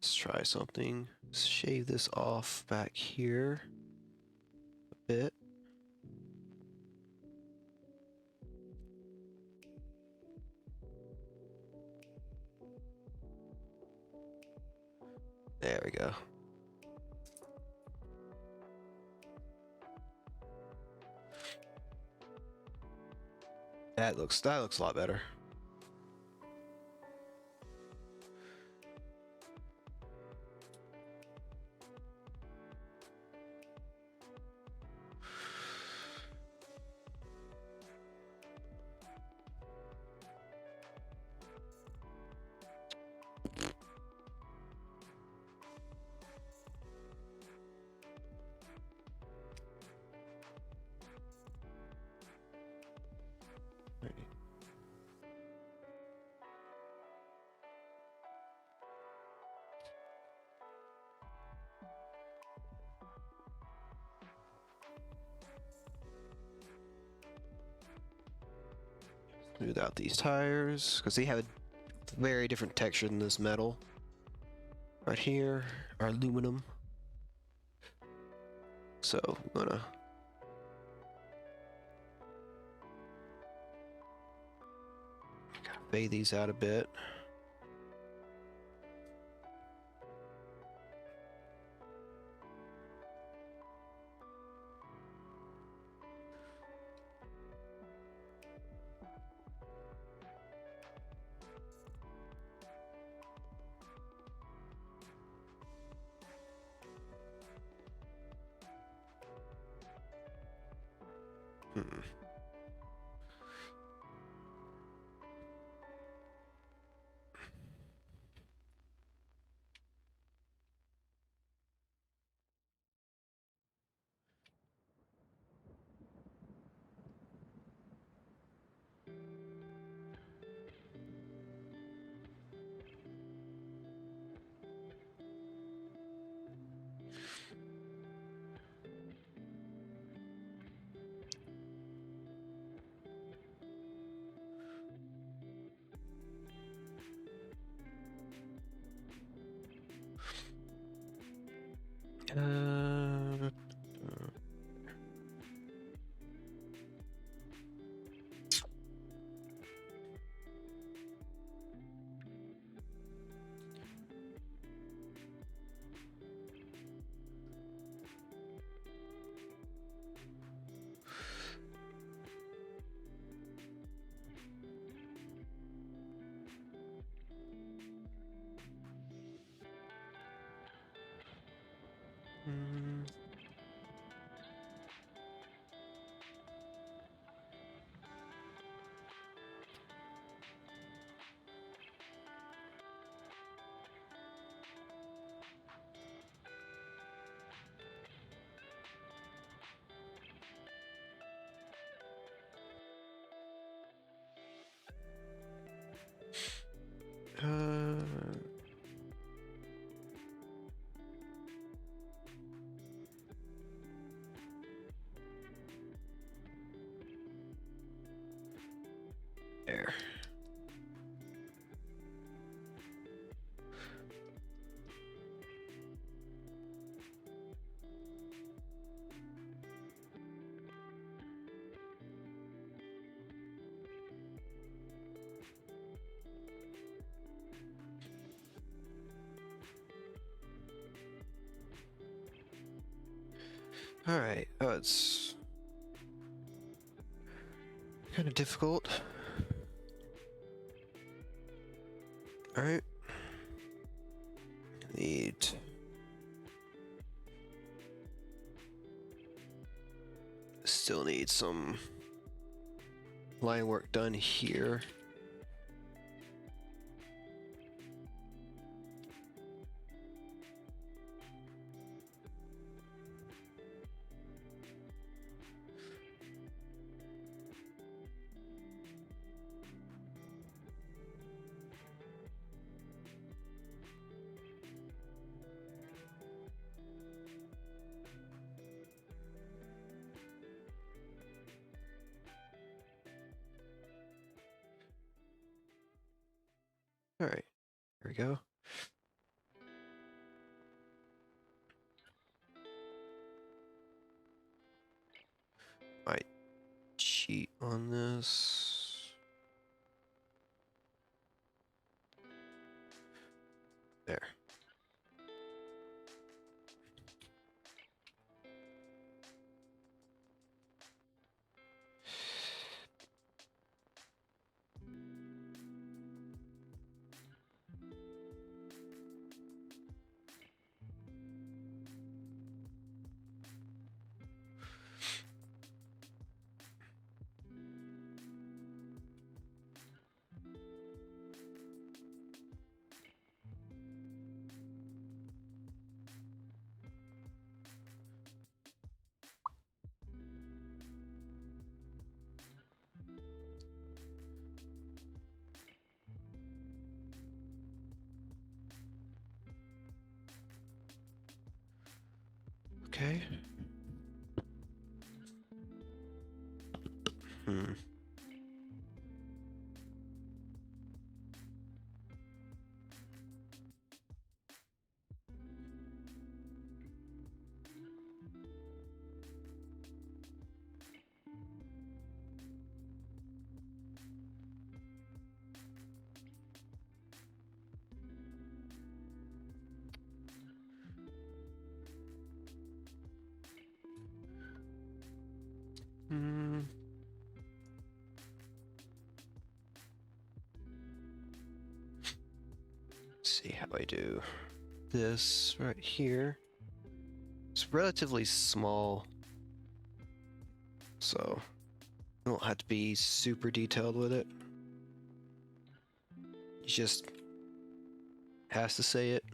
let's try something. Shave this off back here a bit. There we go. That looks a lot better. Smooth out these tires because they have a very different texture than this metal. Right here, our aluminum. So I'm gonna fade these out a bit. Hmm. Uh, mm, uh, there. All right. Oh, it's kind of difficult. All right. Need. Still need some line work done here. All right. There we go. Might cheat on this. There. Okay. Hmm. Hmm. Let's see how I do this right here. It's relatively small, so don't have to be super detailed with it. He just has to say it.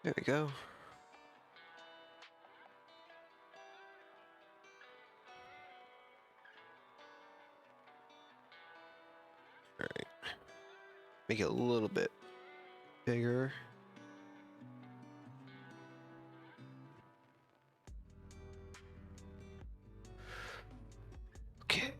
There we go. Alright. Make it a little bit bigger. Okay.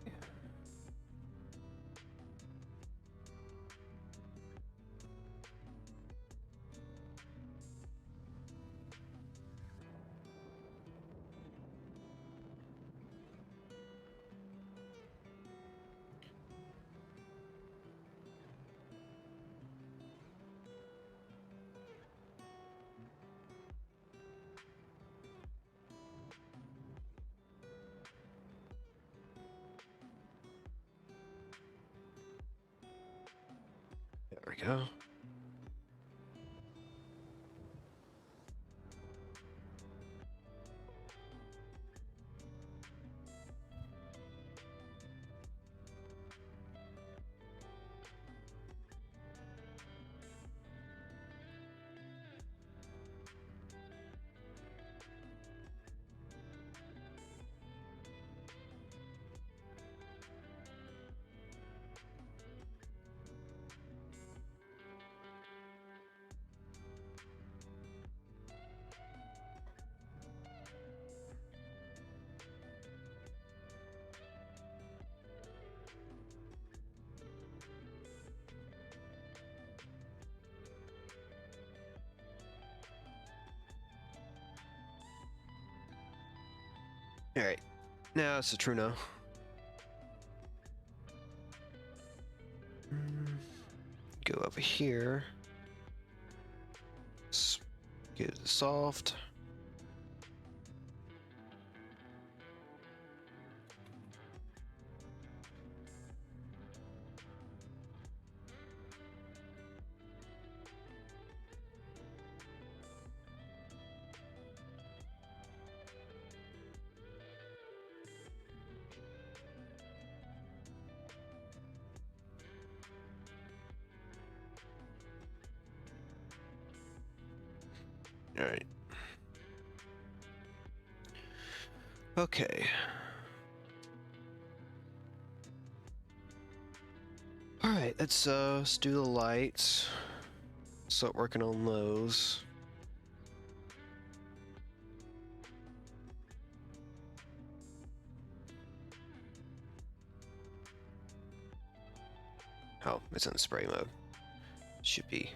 There we go. Alright. Now it's a true no. Go over here. Get it soft. All right. Okay. All right, let's do the lights. Start working on those. Oh, it's in spray mode. Should be.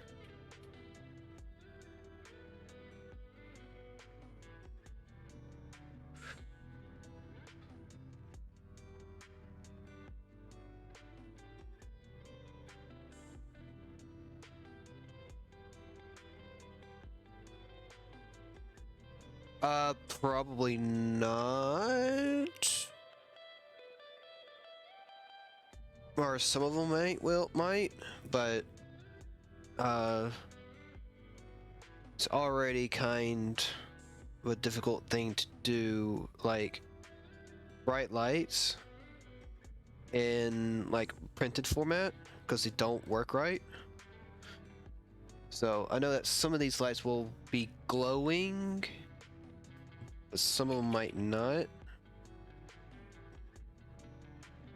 Probably not. Or some of them might, but it's already kind of a difficult thing to do, like bright lights in like printed format because they don't work right. So I know that some of these lights will be glowing, but some of them might not.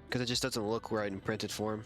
Because it just doesn't look right in printed form.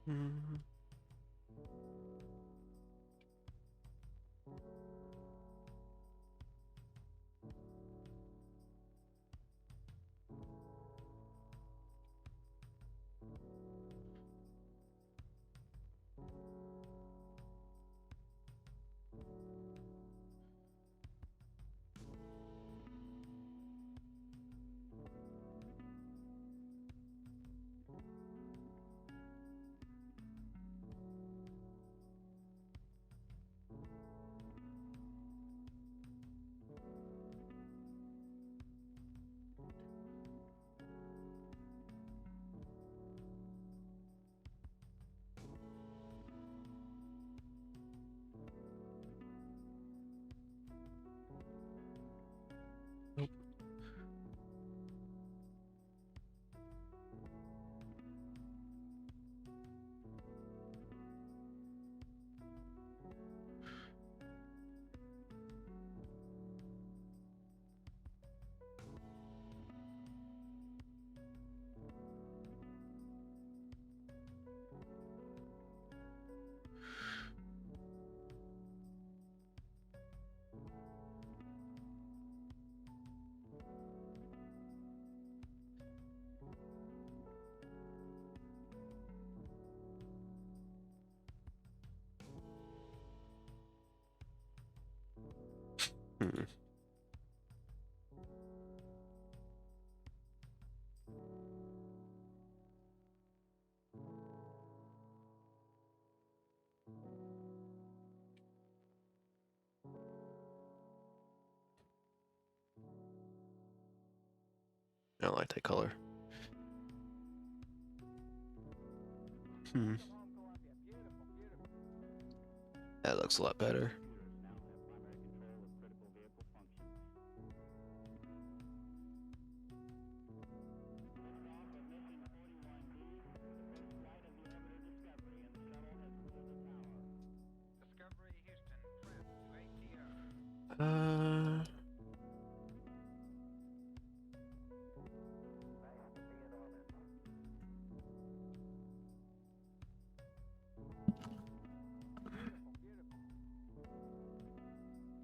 Hmm. Hmm. I don't like that color. Hmm. That looks a lot better. Uh,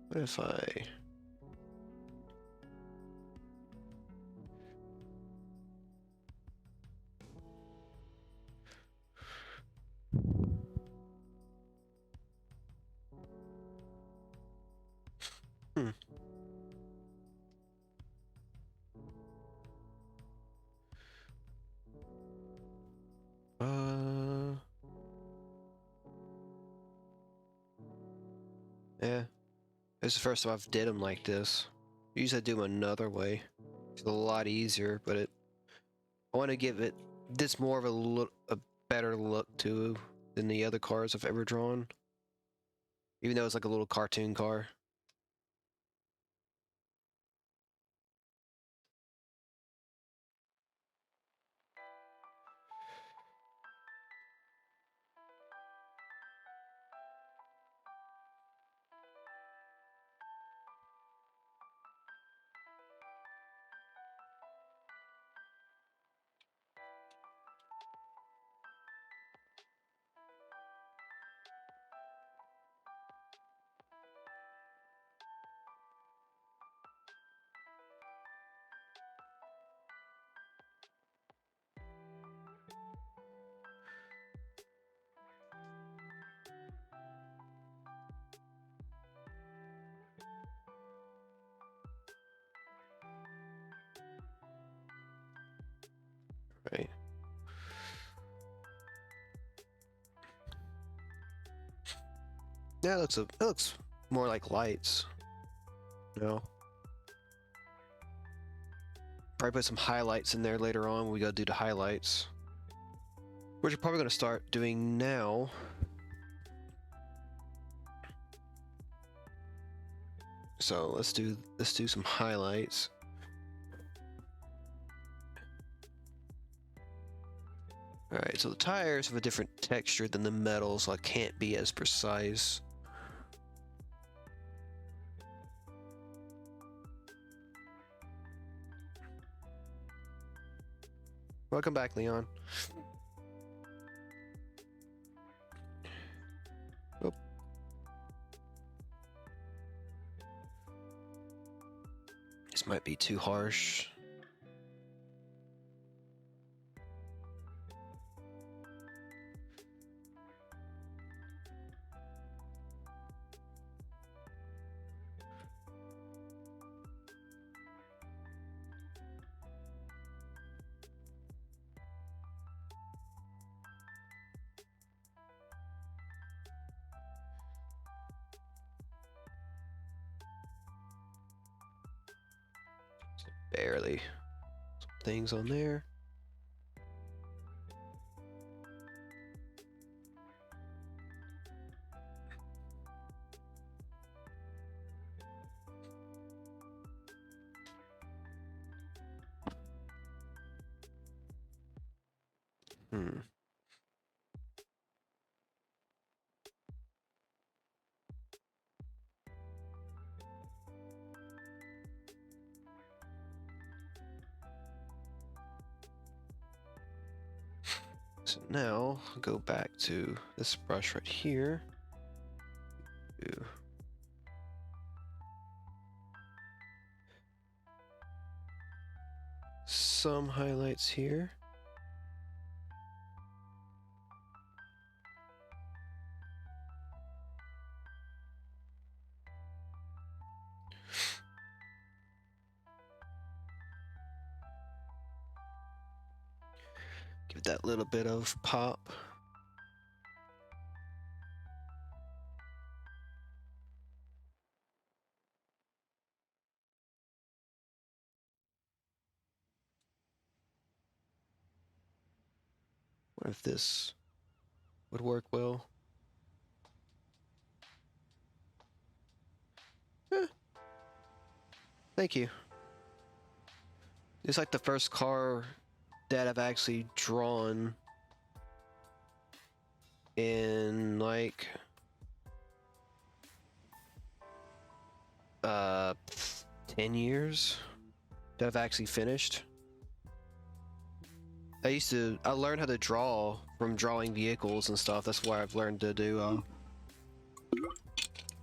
what if I? Hmm. Yeah. This is the first time I've did them like this. Usually I do them another way. It's a lot easier, but I want to give it this more of a better look to than the other cars I've ever drawn. Even though it's like a little cartoon car. Right. Yeah, it looks more like lights. You know? Probably put some highlights in there later on when we go do the highlights. Which we're probably gonna start doing now. So let's do some highlights. Alright, so the tires have a different texture than the metal, so I can't be as precise. Welcome back, Leon. Oh. This might be too harsh. Barely. Some things on there. Hmm. So now I'll go back to this brush right here. Do some highlights here. Give that little bit of pop. What if this would work well? Thank you. It's like the first car that I've actually drawn in like 10 years that I've actually finished. I learned how to draw from drawing vehicles and stuff. That's why I've learned to do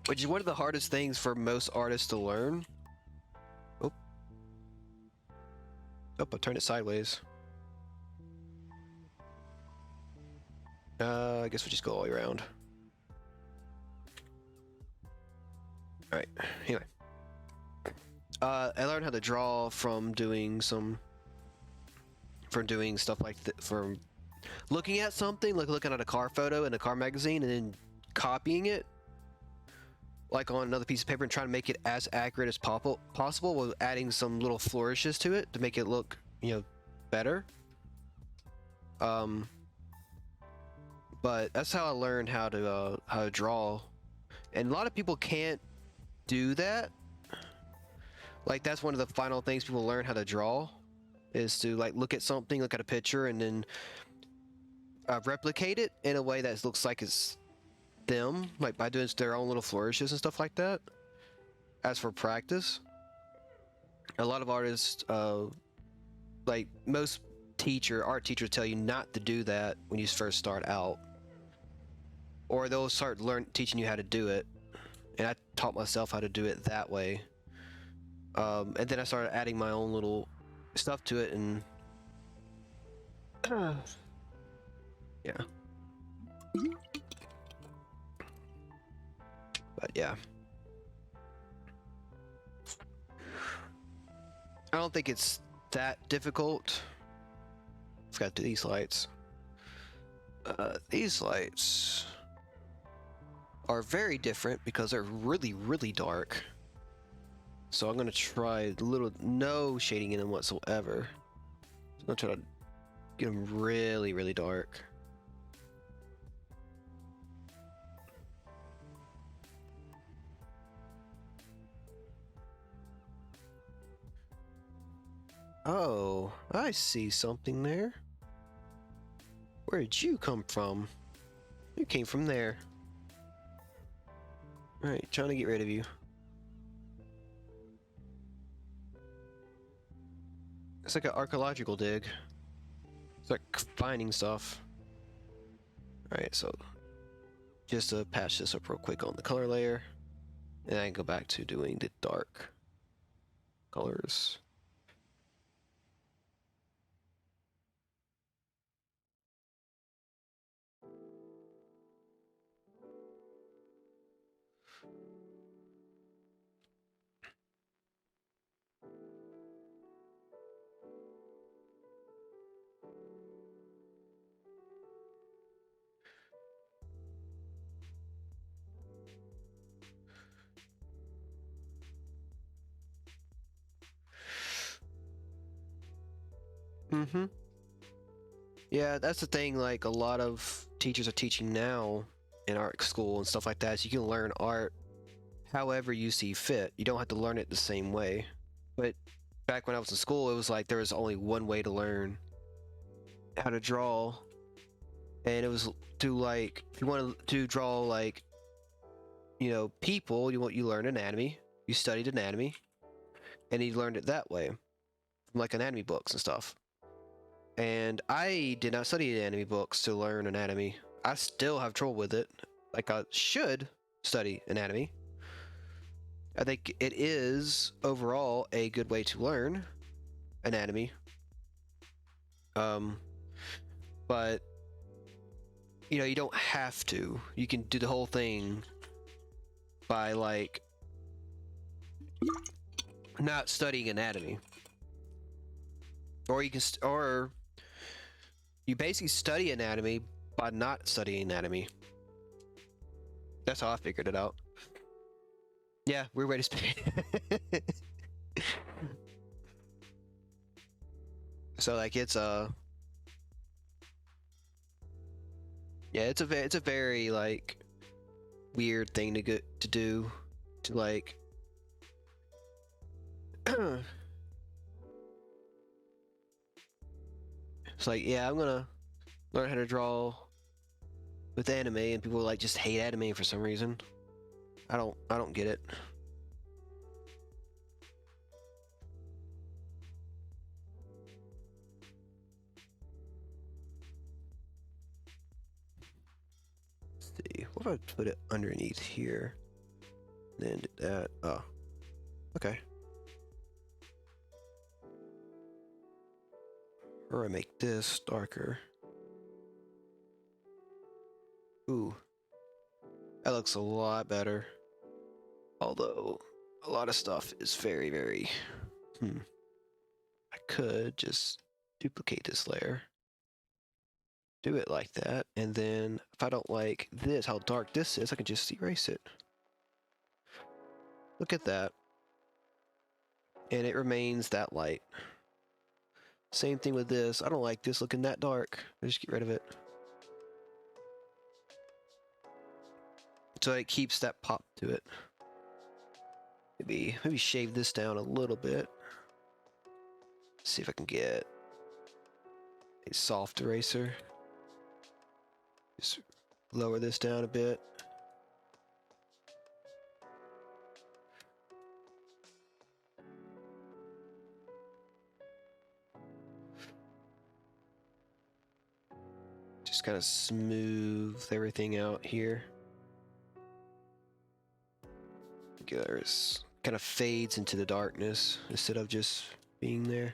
which is one of the hardest things for most artists to learn. Oh, I turned it sideways. I guess we just go all the way around. Alright, anyway. I learned how to draw from doing stuff like from looking at something, like looking at a car photo in a car magazine and then copying it. like on another piece of paper and trying to make it as accurate as possible while adding some little flourishes to it to make it look, better. But that's how I learned how to draw, and a lot of people can't do that. Like that's one of the final things people learn how to draw, is to like look at something, look at a picture, and then replicate it in a way that looks like it's them, like by doing their own little flourishes and stuff like that. As for practice, a lot of artists, like most art teachers tell you not to do that when you first start out, or they'll start teaching you how to do it. And I taught myself how to do it that way. And then I started adding my own little stuff to it, and yeah. But yeah, I don't think it's that difficult. I've got these lights. These lights are very different because they're really, really dark. So I'm gonna try no shading in them whatsoever. I'm gonna try to get them really, really dark. Oh, I see something there. Where did you come from? You came from there. Alright, trying to get rid of you. It's like an archaeological dig. It's like finding stuff. Alright, so just to patch this up real quick on the color layer, and I can go back to doing the dark colors. Mm-hmm. Yeah, that's the thing, like a lot of teachers are teaching now in art school and stuff like that, so you can learn art however you see fit. You don't have to learn it the same way. But back when I was in school, it was like there was only one way to learn how to draw, and it was to like, if you wanted to draw like, people, you learn anatomy, you studied anatomy, and you learned it that way from like anatomy books and stuff. And I did not study anatomy books to learn anatomy. I still have trouble with it. Like, I should study anatomy. I think it is overall a good way to learn anatomy. But you don't have to. You can do the whole thing by like not studying anatomy. Or you basically study anatomy by not studying anatomy. That's how I figured it out. Yeah, weird way to speak. So like it's yeah, it's a very like weird thing to do to like it's like, yeah, I'm gonna learn how to draw with anime, and people like just hate anime for some reason. I don't get it. Let's see, what if I put it underneath here? Then did that. Oh, okay. Or I make this darker. Ooh, that looks a lot better. Although a lot of stuff is very, very. I could just duplicate this layer, do it like that, and then if I don't like this, how dark this is, I can just erase it. Look at that. And it remains that light. Same thing with this. I don't like this looking that dark. I just get rid of it. So it keeps that pop to it. Maybe shave this down a little bit. See if I can get a soft eraser. Just lower this down a bit. Just kind of smooth everything out here. It kind of fades into the darkness instead of just being there.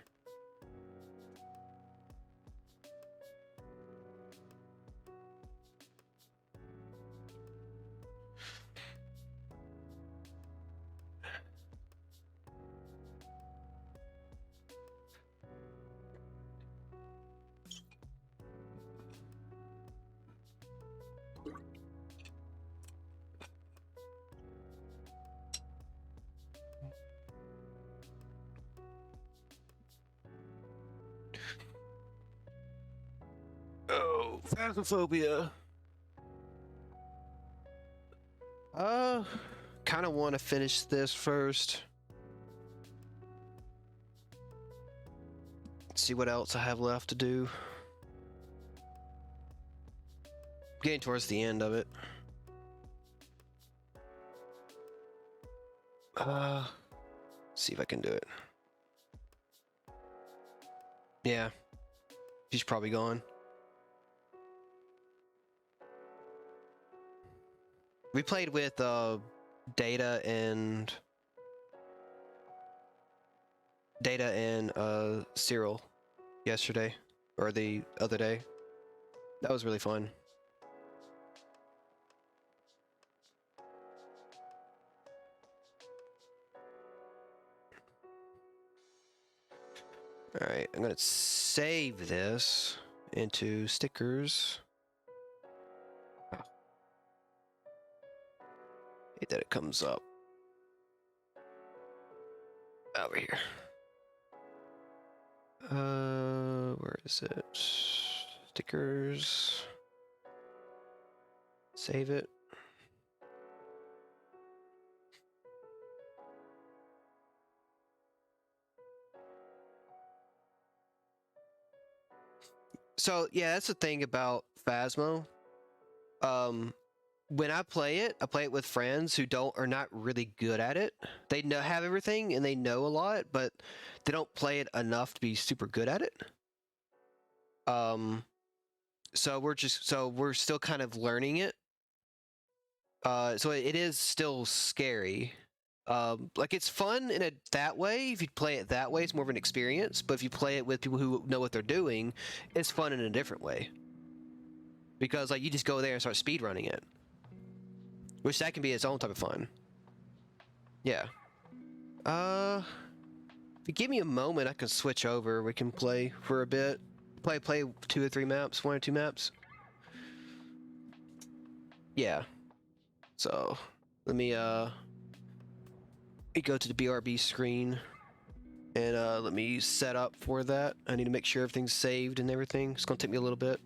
Oh, Phasmophobia. Kind of want to finish this first. See what else I have left to do. Getting towards the end of it. See if I can do it. Yeah. She's probably gone. We played with Data and Cyril yesterday or the other day. That was really fun. All right, I'm gonna save this into stickers. Hate that it comes up over here. Where is it? Stickers. Save it. So yeah, that's the thing about Phasmo. When I play it with friends who are not really good at it. They have everything and they know a lot, but they don't play it enough to be super good at it. So we're still kind of learning it. So it is still scary. Like it's fun in that way. If you play it that way, it's more of an experience. But if you play it with people who know what they're doing, it's fun in a different way. Because like you just go there and start speedrunning it. Which that can be its own type of fun. Yeah. If you give me a moment, I can switch over. We can play for a bit. Play 2 or 3 maps, 1 or 2 maps. Yeah. So let me go to the BRB screen and let me set up for that. I need to make sure everything's saved and everything. It's gonna take me a little bit.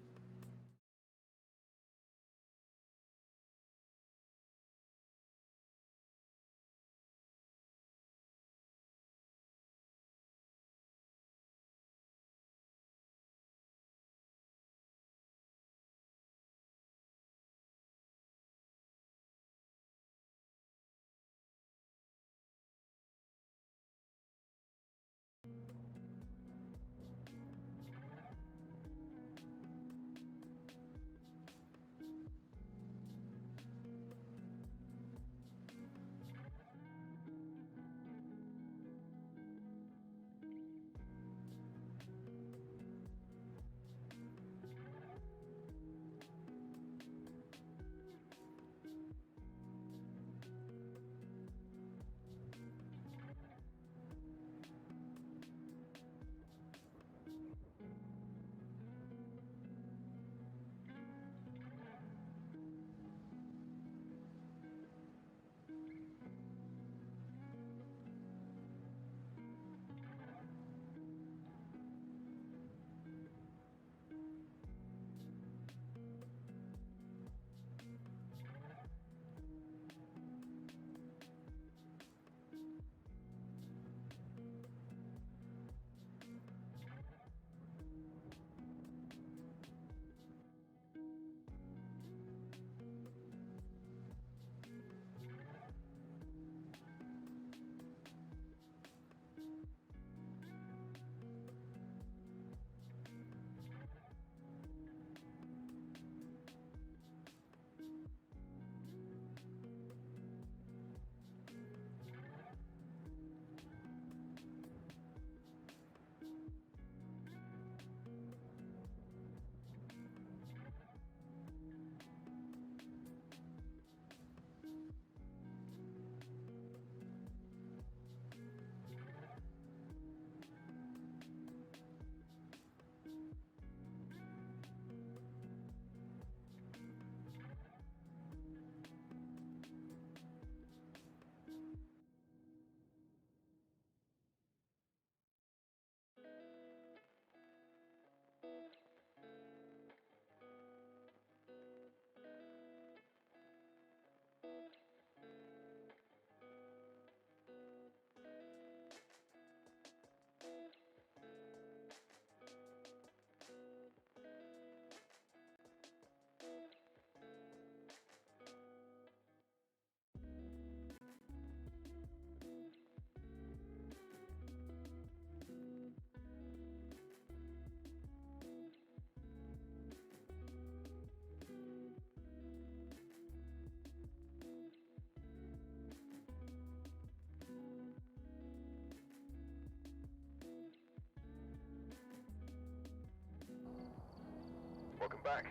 back.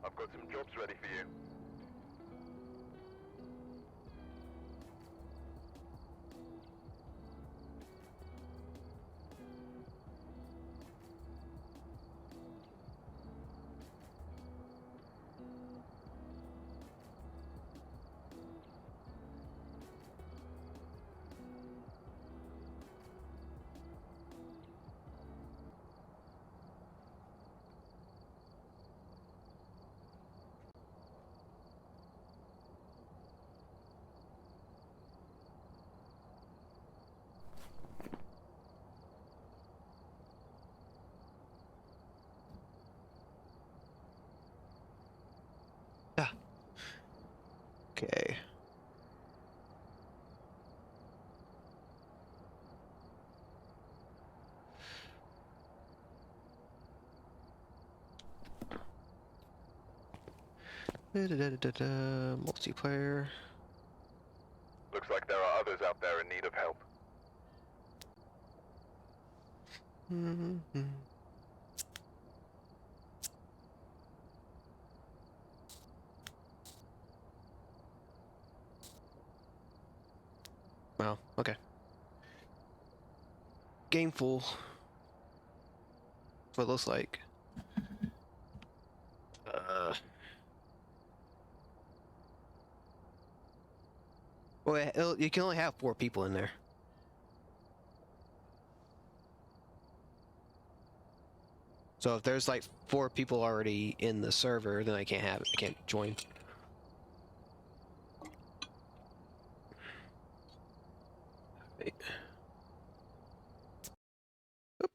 I've got some jobs ready for you. Okay. Multiplayer. Looks like there are others out there in need of help. Wow, okay. Game full. That's what it looks like. Well, you can only have 4 people in there. So if there's like 4 people already in the server, then I can't have it. I can't join. Wait. Oop.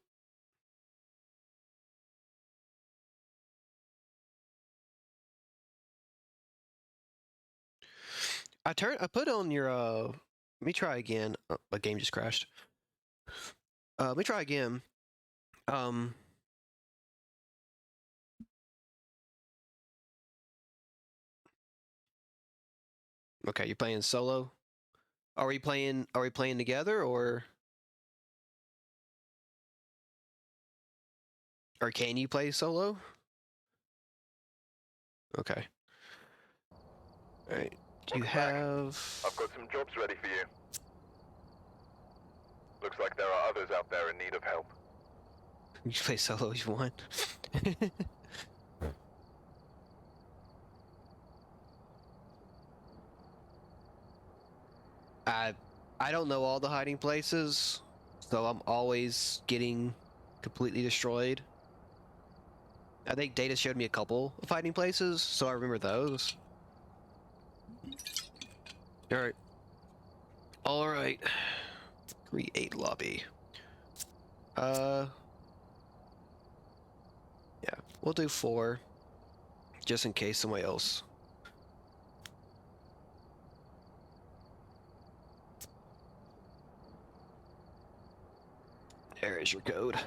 I put on your let me try again. Oh, my game just crashed. Let me try again. Okay, you're playing solo. Are we playing together or can you play solo? Okay. All right. Do you Welcome back. have I've got some jobs ready for you. Looks like there are others out there in need of help. You play solo if you want. I don't know all the hiding places, so I'm always getting completely destroyed. I think Data showed me a couple of hiding places, so I remember those. Alright. Alright. Create lobby. Yeah, we'll do 4. Just in case somebody else. There is your code.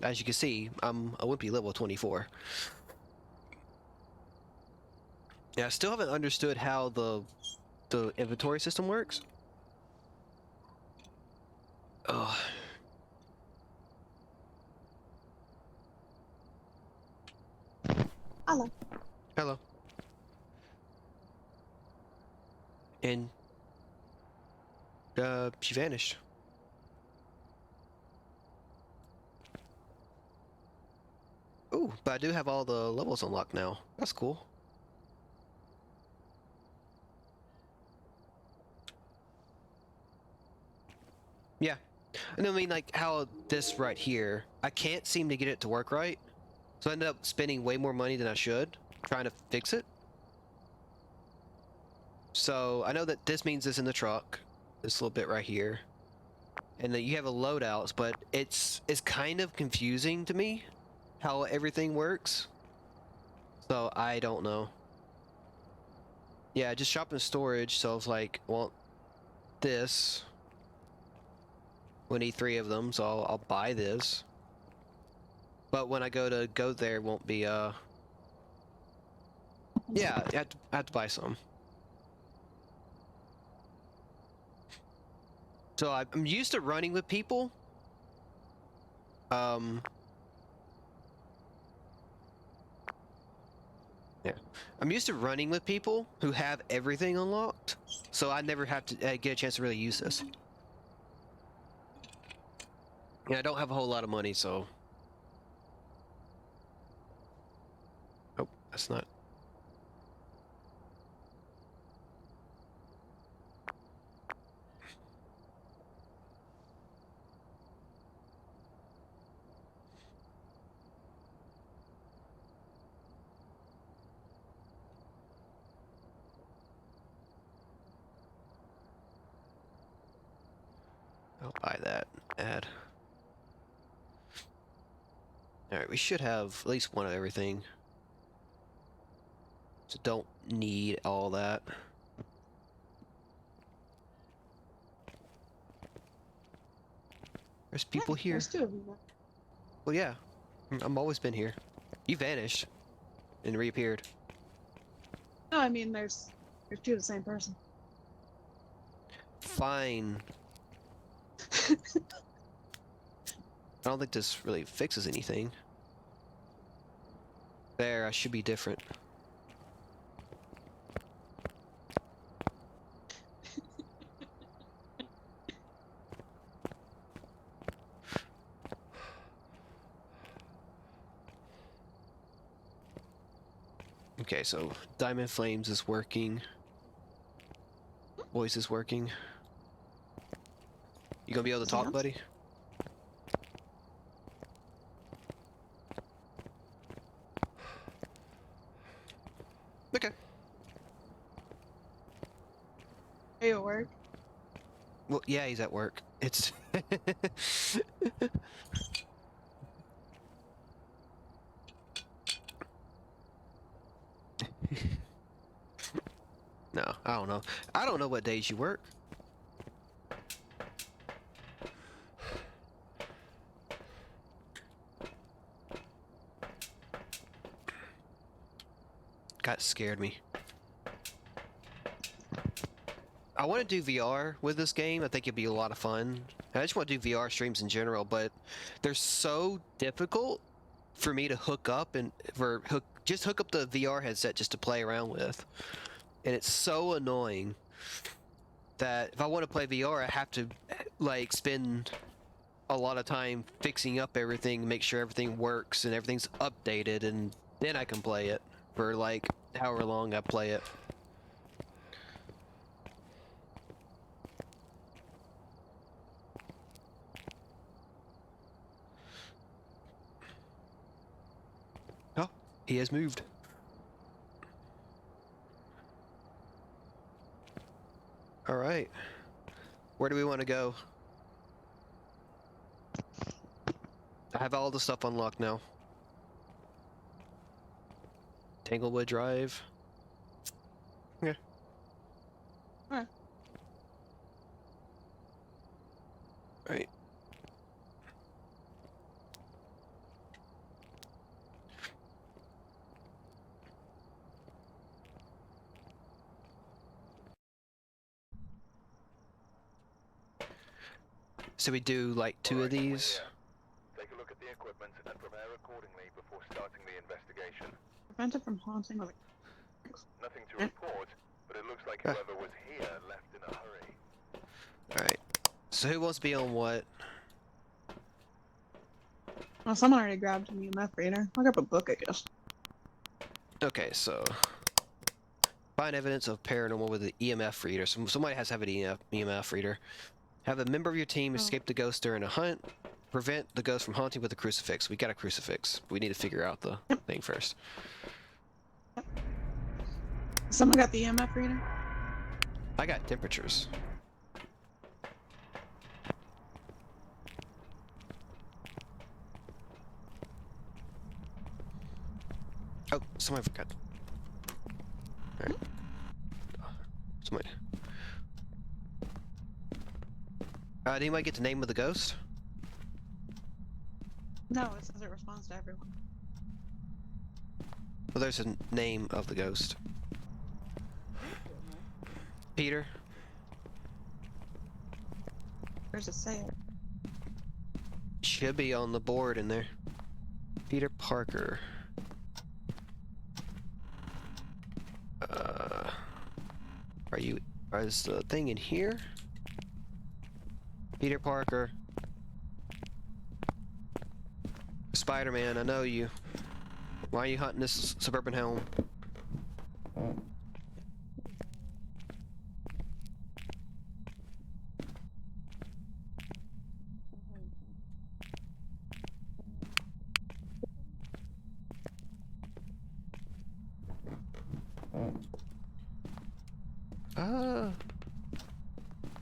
As you can see, I'm a wimpy level 24. Yeah, I still haven't understood how the inventory system works. Oh. Hello. Hello. And she vanished. Ooh, but I do have all the levels unlocked now. That's cool. Yeah. And I mean, like, how this right here, I can't seem to get it to work right. So I ended up spending way more money than I should trying to fix it. So I know that this means this in the truck, this little bit right here. And then you have a loadouts, but it's kind of confusing to me how everything works. So I don't know. Yeah, just shop and storage, so it's like, well, this. We need 3 of them, so I'll buy this. But when I go there, it won't be, yeah, I have to buy some. So I'm used to running with people. Yeah. I'm used to running with people who have everything unlocked, so I never have to get a chance to really use this. Yeah, I don't have a whole lot of money, so... Oh, that's not... I'll buy that ad. Alright, we should have at least one of everything. So don't need all that. There's people Yeah, here. there's 2 of you. Well, yeah. I'm always been here. You vanished. And reappeared. No, I mean there's 2 of the same person. Fine. I don't think this really fixes anything. There, I should be different. Okay, so Diamond Flames is working. Voice is working. You gonna be able to talk, Sounds- buddy? Okay. Are you at work? Well, yeah, he's at work. It's... No, I don't know. I don't know what days you work. That scared me. I want to do VR with this game. I think it'd be a lot of fun. I just want to do VR streams in general, but they're so difficult for me to hook up and just hook up the VR headset just to play around with. And it's so annoying that if I want to play VR, I have to like spend a lot of time fixing up everything, make sure everything works and everything's updated, and then I can play it for like however long I play it. Oh, he has moved. All right. Where do we want to go? I have all the stuff unlocked now. Tanglewood Drive. Okay. Alright. Right. So we do like 2 of Alright, we're these. here. Take a look at the equipment and prepare accordingly before starting the investigation. Prevented from haunting with Nothing to Yeah. report, but it looks like Huh. whoever was here left in a hurry. Alright. So who wants to be on what? Well, someone already grabbed an EMF reader. I'll grab a book, I guess. Okay, so find evidence of paranormal with an EMF reader. Somebody has to have an EMF reader. Have a member of your team escape the ghost during a hunt. Prevent the ghost from haunting with a crucifix. We got a crucifix. We need to figure out the thing first. Someone got the EMF reader? I got temperatures. Oh, somebody forgot. Alright. Somebody. Did anybody get the name of the ghost? No, it says it responds to everyone. Well, there's a name of the ghost. Peter? Where's it say it? Should be on the board in there. Peter Parker. Are you? Is the thing in here? Peter Parker. Spider-Man, I know you. Why are you hunting this suburban home?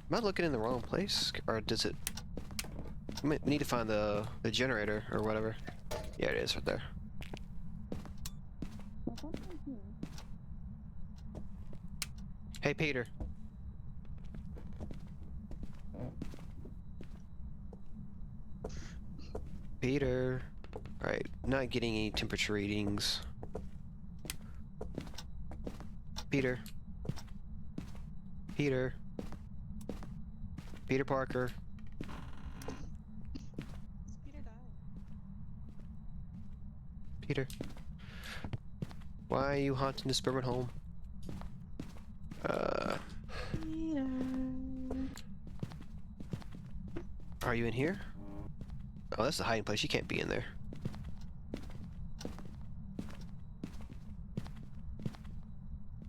Am I looking in the wrong place? Or does it... We need to find the generator or whatever. Yeah, it is right there. Hey, Peter. Peter. Alright, not getting any temperature readings. Peter. Peter. Peter Parker. Peter died. Peter. Why are you haunting the suburban home? Peter. Are you in here? Oh, that's the hiding place. You can't be in there.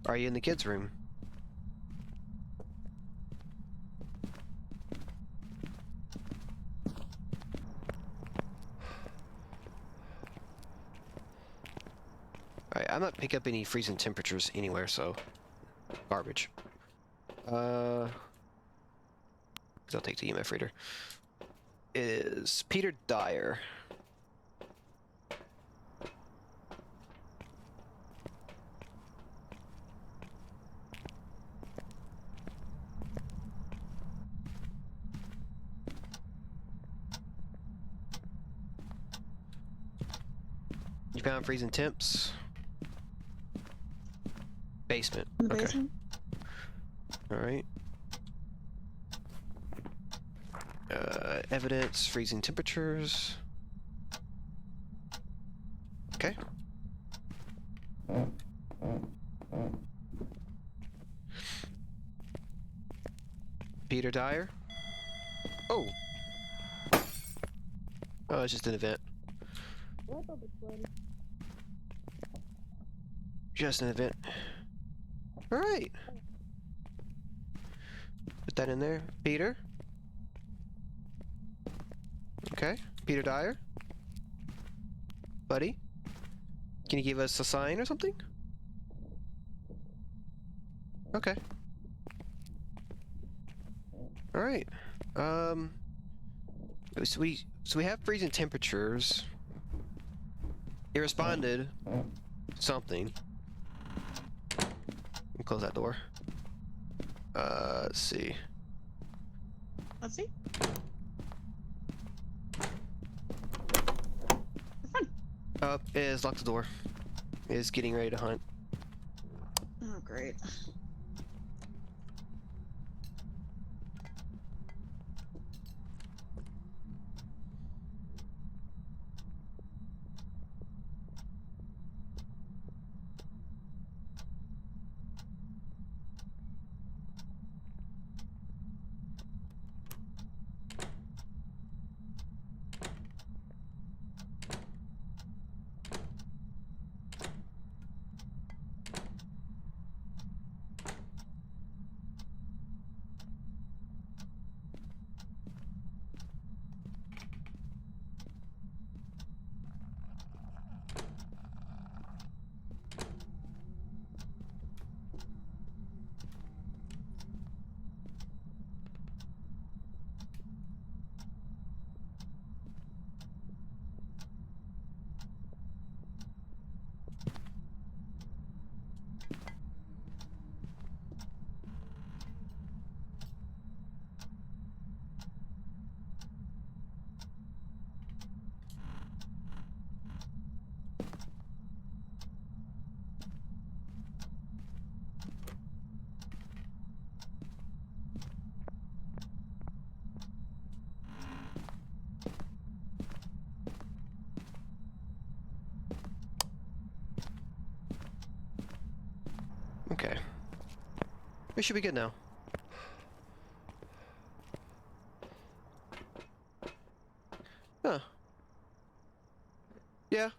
Are you in the kids' room? Alright, I'm not picking up any freezing temperatures anywhere, so... Garbage. I'll take the EMF reader. Is Peter Dyer. You found freezing temps? Basement. In the Okay. basement? Alright. Evidence, freezing temperatures. Okay. Peter Dyer? Oh! Oh, it's just an event. Just an event. Alright. Put that in there. Peter? Okay. Peter Dyer? Buddy? Can you give us a sign or something? Okay. Alright. So we have freezing temperatures. He responded something. Close that door. Let's see. Let's see. Is lock the door. Is getting ready to hunt. Oh, great. We should be good now. Huh. Yeah.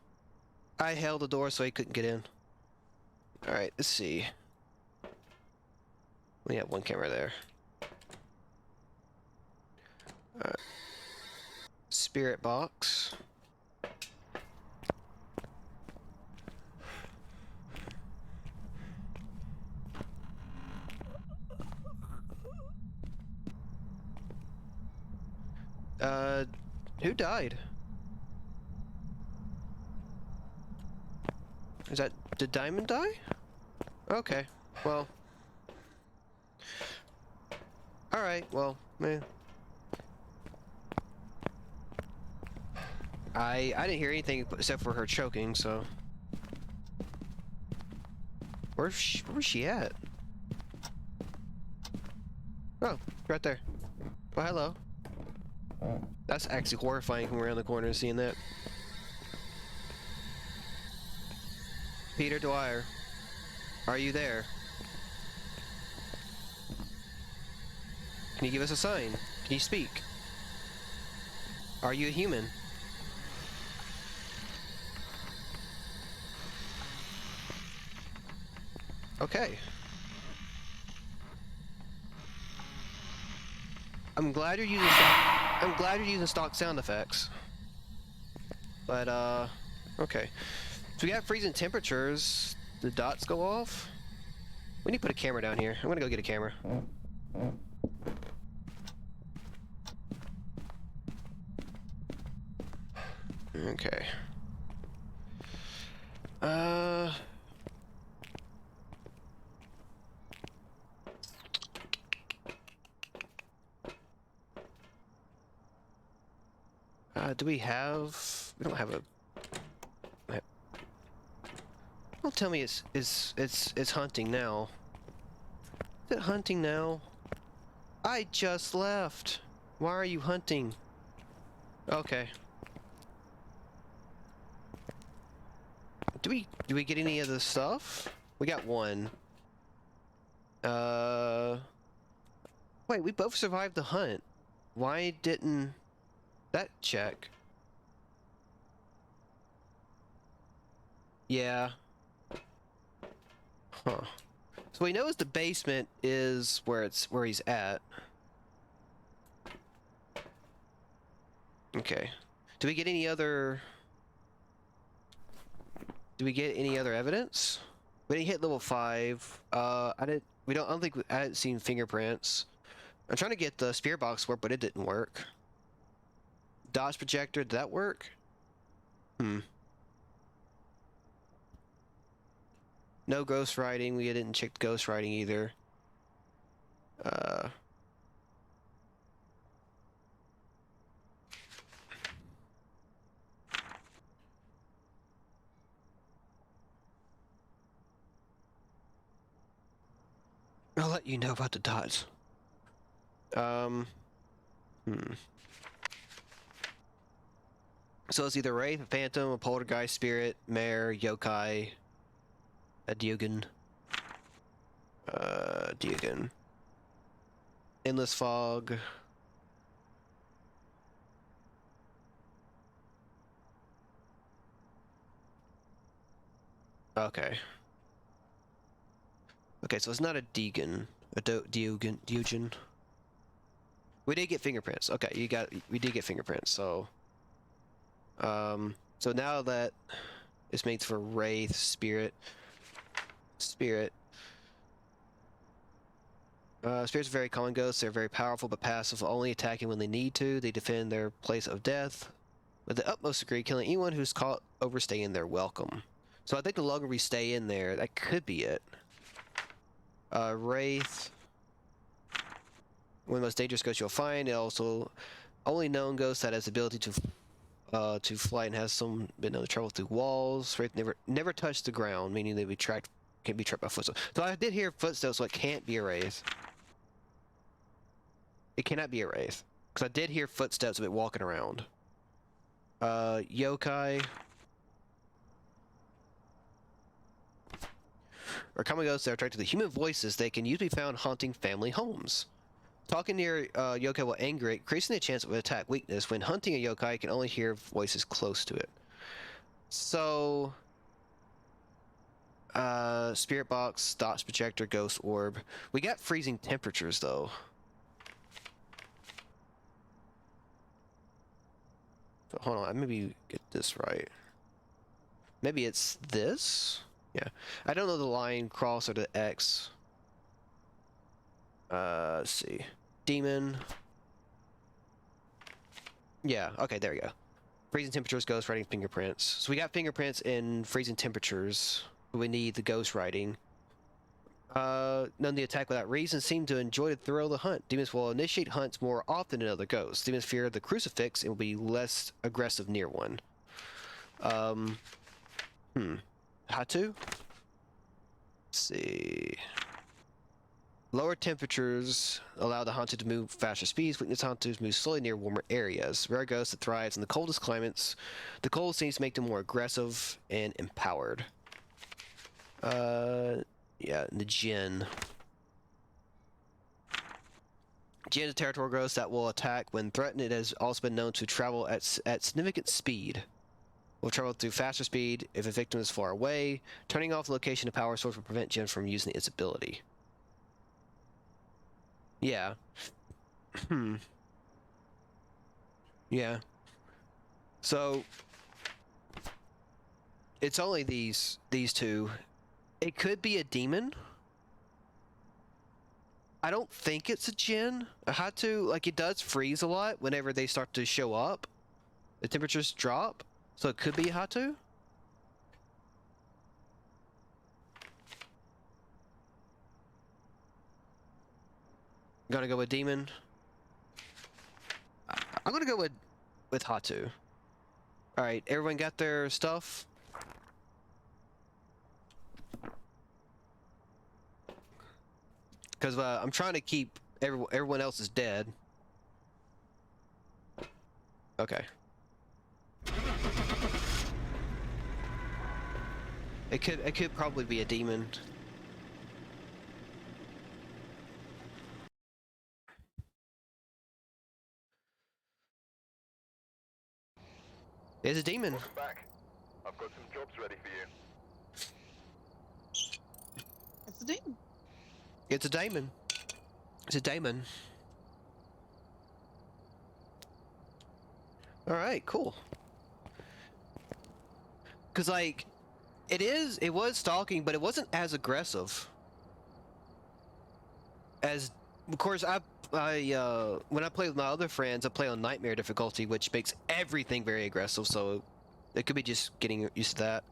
I held the door so he couldn't get in. Alright, let's see. We have one camera there. Spirit box. Who died? Did Diamond die? Okay, well. Alright, well, man. I didn't hear anything except for her choking, so. Where's she at? Oh, right there. Well, hello. That's actually horrifying from around the corner and seeing that. Peter Dwyer, are you there? Can you give us a sign? Can you speak? Are you a human? Okay. I'm glad you're using stock sound effects. But okay. So we got freezing temperatures. The dots go off. We need to put a camera down here. I'm gonna go get a camera. Okay. Do we have? We don't have a. Don't tell me it's hunting now. Is it hunting now? I just left. Why are you hunting? Okay. Do we get any of the stuff? We got one. Wait, we both survived the hunt. Why didn't that check? Yeah. Huh. So he knows the basement is where he's at. Okay. Do we get any other evidence? We didn't hit level 5. I hadn't seen fingerprints. I'm trying to get the spear box work, but it didn't work. Dodge projector, did that work? No ghost writing. We didn't check ghost writing either. I'll let you know about the dots. So it's either Wraith, a Phantom, a Poltergeist, Spirit, Mare, Yokai, a Diogen. Diogen. Endless Fog. Okay. Okay, so it's not a Deegan. A Diogen. We did get fingerprints. Okay, we did get fingerprints, so so now that it's made for Wraith, Spirit. Spirits are very common ghosts. They're very powerful but passive, only attacking when they need to. They defend their place of death with the utmost degree, killing anyone who's caught overstaying their welcome. So I think the longer we stay in there, that could be it. Wraith. One of the most dangerous ghosts you'll find. It also only known ghost that has the ability to fly and has been known to travel through walls. Wraith never touched the ground, meaning they can be trapped by footsteps. So I did hear footsteps, so it can't be a Wraith. It cannot be a Wraith. Because I did hear footsteps of it walking around. Yokai. or common ghosts that are attracted to human voices, they can usually be found haunting family homes. Talking near yokai will anger it, increasing the chance of attack weakness. When hunting a yokai, you can only hear voices close to it. So, spirit box, dots projector, ghost orb. We got freezing temperatures though. So hold on, I maybe get this right. Maybe it's this? Yeah. I don't know the line, cross, or the X. Let's see. Demon. Yeah, okay, there we go. Freezing temperatures, ghost writing, fingerprints. So we got fingerprints in freezing temperatures. We need the ghost writing. None of the attack without reason seem to enjoy the thrill of the hunt. Demons will initiate hunts more often than other ghosts. Demons fear the crucifix and will be less aggressive near one. Hatu? Let's see. Lower temperatures allow the hunted to move faster speeds. Weakness hunters move slowly near warmer areas. Rare ghost that thrives in the coldest climates. The cold seems to make them more aggressive and empowered. Yeah, the Jinn. Jinn is a territorial ghost that will attack when threatened. It has also been known to travel at significant speed. Will travel through faster speed if a victim is far away. Turning off the location of power source will prevent Jinn from using its ability. Yeah. Yeah. So it's only these two. It could be a demon. I don't think it's a Jinn. A Hatu, like, it does freeze a lot whenever they start to show up. The temperatures drop, so it could be a Hatu. Gonna go with demon. I'm gonna go with Hatu. All right, everyone got their stuff. Because I'm trying to keep everyone else is dead. Okay. It could probably be a demon. It's a demon. Welcome back. I've got some jobs ready for you. It's a demon. It's a demon. It's a demon. All right, cool. Cause like, it was stalking, but it wasn't as aggressive. As, of course, when I play with my other friends, I play on nightmare difficulty, which makes everything very aggressive. So it could be just getting used to that.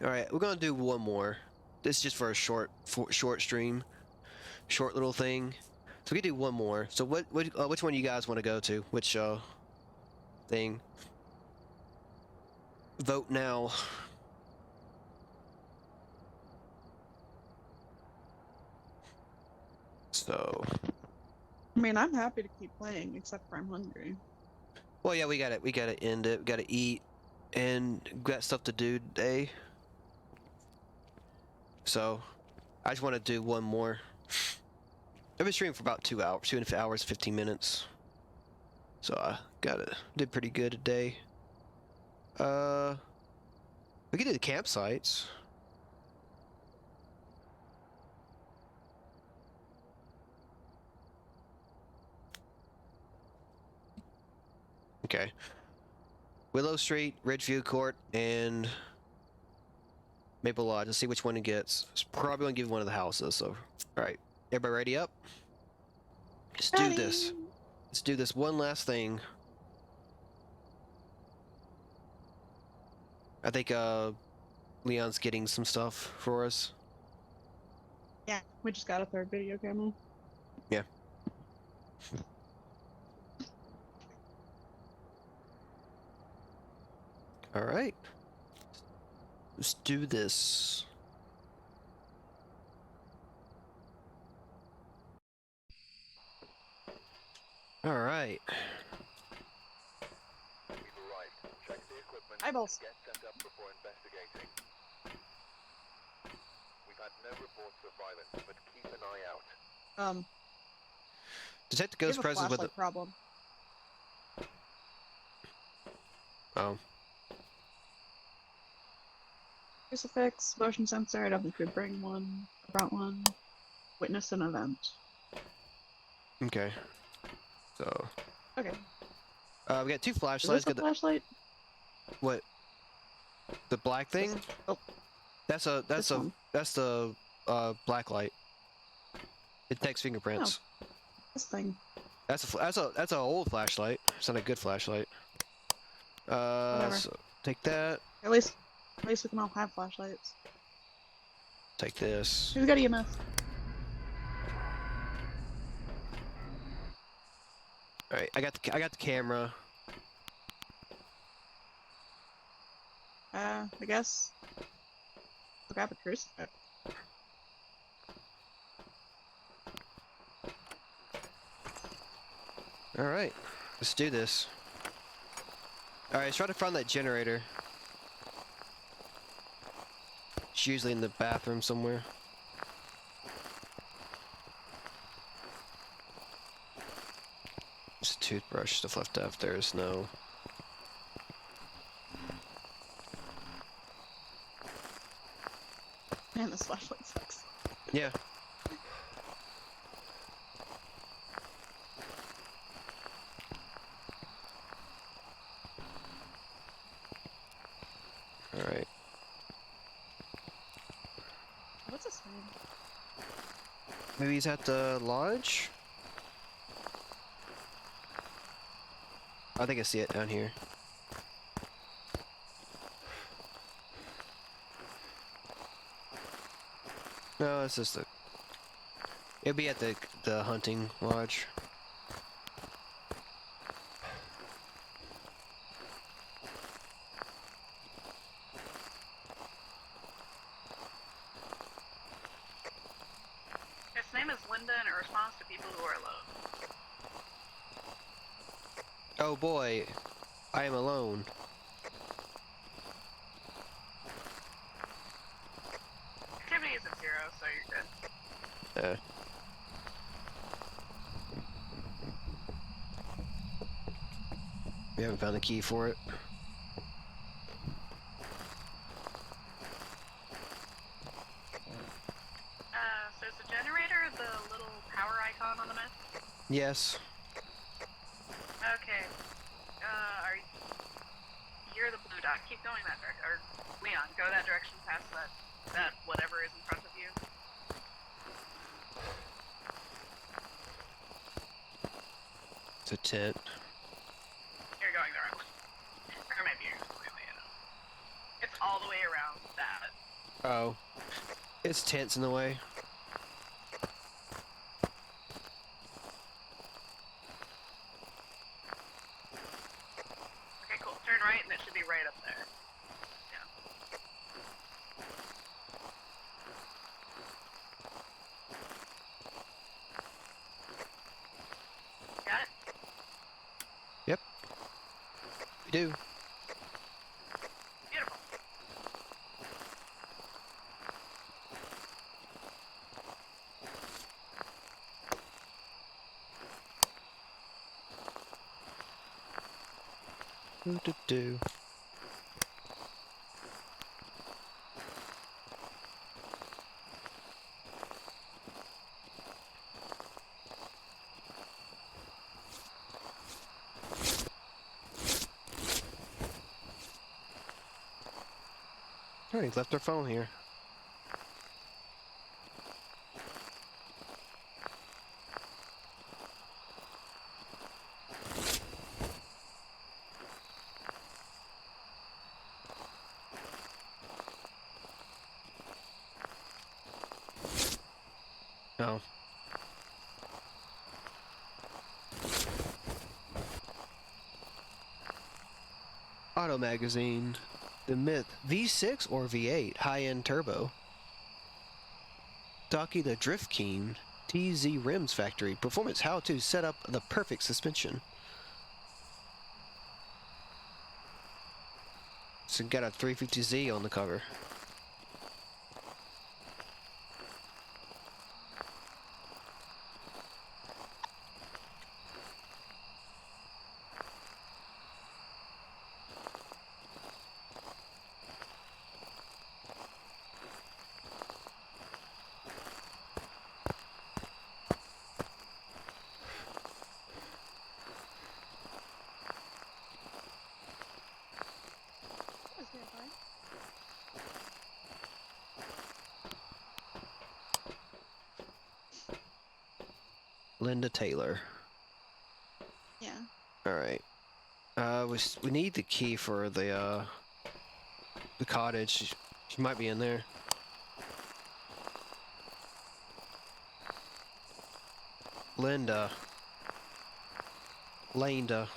All right, we're gonna do one more. This is just for a short stream, short little thing. So we can do one more. So which one do you guys want to go to? Which thing? Vote now. So. I mean, I'm happy to keep playing, except for I'm hungry. Well, yeah, we gotta end it. We gotta eat, and got stuff to do today. So, I just want to do one more. I've been streaming for about 2 hours, 2 hours, 15 minutes. So I did pretty good today. We could do the campsites. Okay. Willow Street, Ridgeview Court, and Maple Lodge. Let's see which one it gets. It's probably gonna give one of the houses. So, all right, everybody ready up? Let's do this. Let's do this one last thing. I think Leon's getting some stuff for us. Yeah, we just got a third video camera. Yeah. All right. Let's do this. All right. We've arrived. Eyeballs. Get sent up before investigating. We've had no reports of violence, but keep an eye out. Detect the You ghost have a presence with flashlight problem. Oh. Crucifix, motion sensor. I don't think we'd bring one. I brought one. Witness an event. Okay. So. Okay. We got two Is flashlights. this a Got flashlight? what? The black thing? Oh, That's this one. the black light. It detects fingerprints. This thing. That's a old flashlight. It's not a good flashlight. Whatever. So take that. At least we can all have flashlights. Take this. Who's got EMF? All right, I got the camera. I guess. I'll grab a crucifix. All right, let's do this. All right, let's try to find that generator. It's usually in the bathroom somewhere. Just a toothbrush stuff left out. There's no. Man, this flashlight sucks. Yeah. All right. What's this name? Maybe he's at the lodge. I think I see it down here. No, it's just the. It'll be at the hunting lodge. Its name is Linda, and it responds to people who are alone. Oh boy, I am alone. Activity is at 0, so you're good. We haven't found the key for it. So is the generator the little power icon on the map? Yes. Okay. You're the blue dot. Keep going that direction. Or, Leon, go that direction past that whatever is in front of you. It's a tent. You're going the right way. Or maybe you're completely in it. It's all the way around that. Oh. It's tents in the way. Okay, cool. Turn right and it should be right up there. Yeah. Got it? We do. Beautiful. Do. Oh, he left our phone here. No. Auto magazine. The myth. V6 or V8? High-end turbo. Docky the Drift Keen. TZ Rims Factory. Performance how to set up the perfect suspension. So got a 350Z on the cover. That was good, bud. Linda Taylor. Yeah. All right. We need the key for the cottage. She might be in there. Linda. Linda.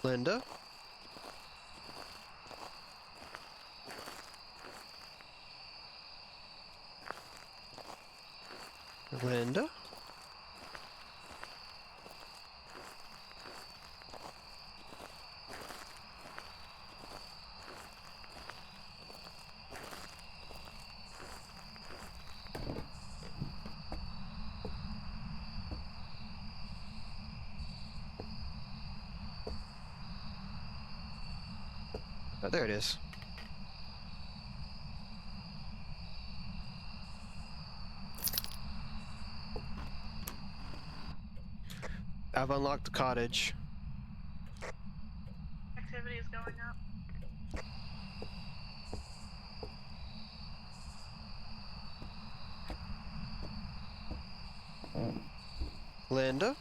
Linda? Linda? Oh, there it is. I've unlocked the cottage. Activity is going up. Linda?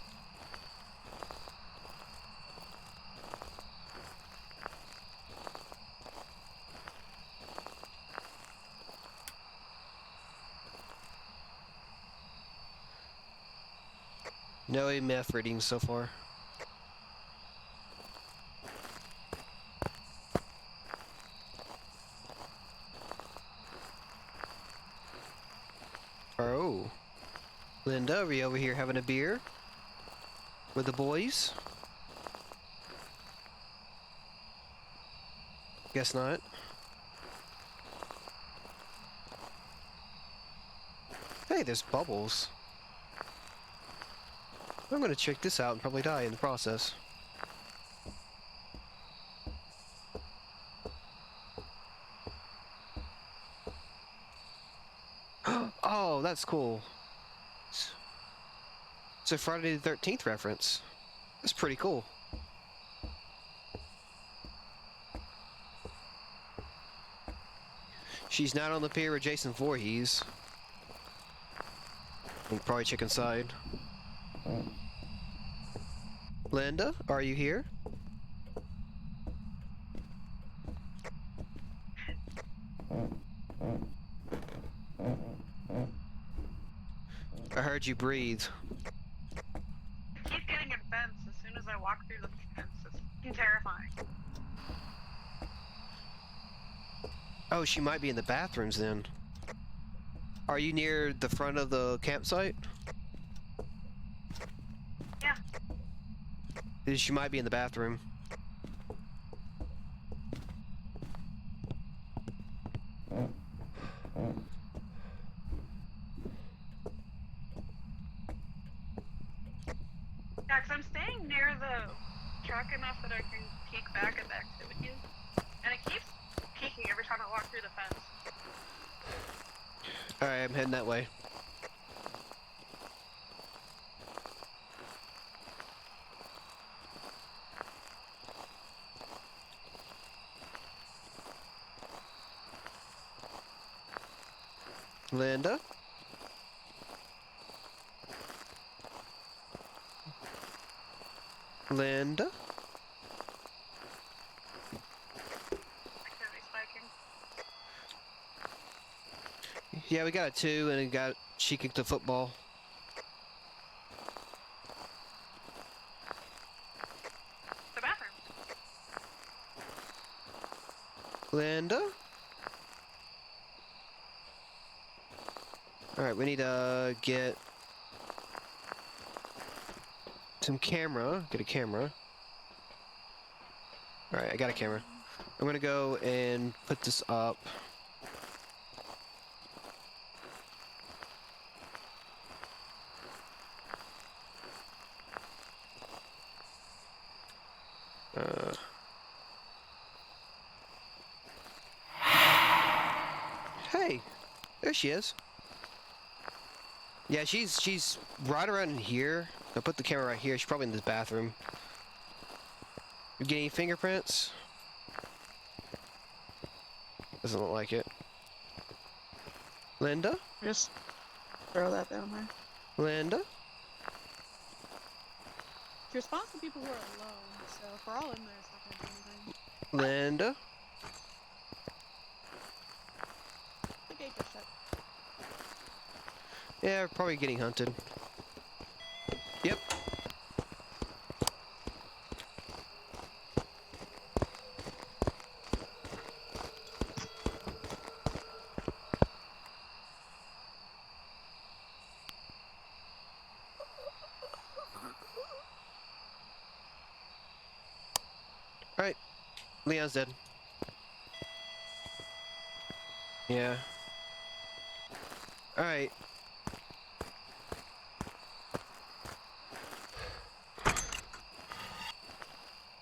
No EMF readings so far. Oh. Linda, are we over here having a beer? With the boys? Guess not. Hey, there's bubbles. I'm gonna check this out and probably die in the process. Oh, that's cool. It's a Friday the 13th reference. That's pretty cool. She's not on the pier with Jason Voorhees. We can probably check inside. Linda, are you here? I heard you breathe. I keep getting a fence as soon as I walk through the fence. It's fucking terrifying. Oh, she might be in the bathrooms then. Are you near the front of the campsite? Yeah. She might be in the bathroom. Yeah, 'cause I'm staying near the truck enough that I can peek back at the activities. And it keeps peeking every time I walk through the fence. Alright, I'm heading that way. Linda? Linda? Activity spiking. Yeah, we got a 2 and she kicked the football. The bathroom. Linda? Alright, we need to get some camera. Get a camera. Alright, I got a camera. I'm gonna go and put this up. Hey, there she is. Yeah, she's right around in here. I put the camera right here. She's probably in this bathroom. You get any fingerprints? Doesn't look like it. Linda? Just throw that down there. Linda? She responds to people who are alone, so if we're all in there, it's not gonna do anything. Linda? The gates are shut. Yeah, we're probably getting hunted. Yep. Alright. Leon's dead. Yeah. Alright. Oh,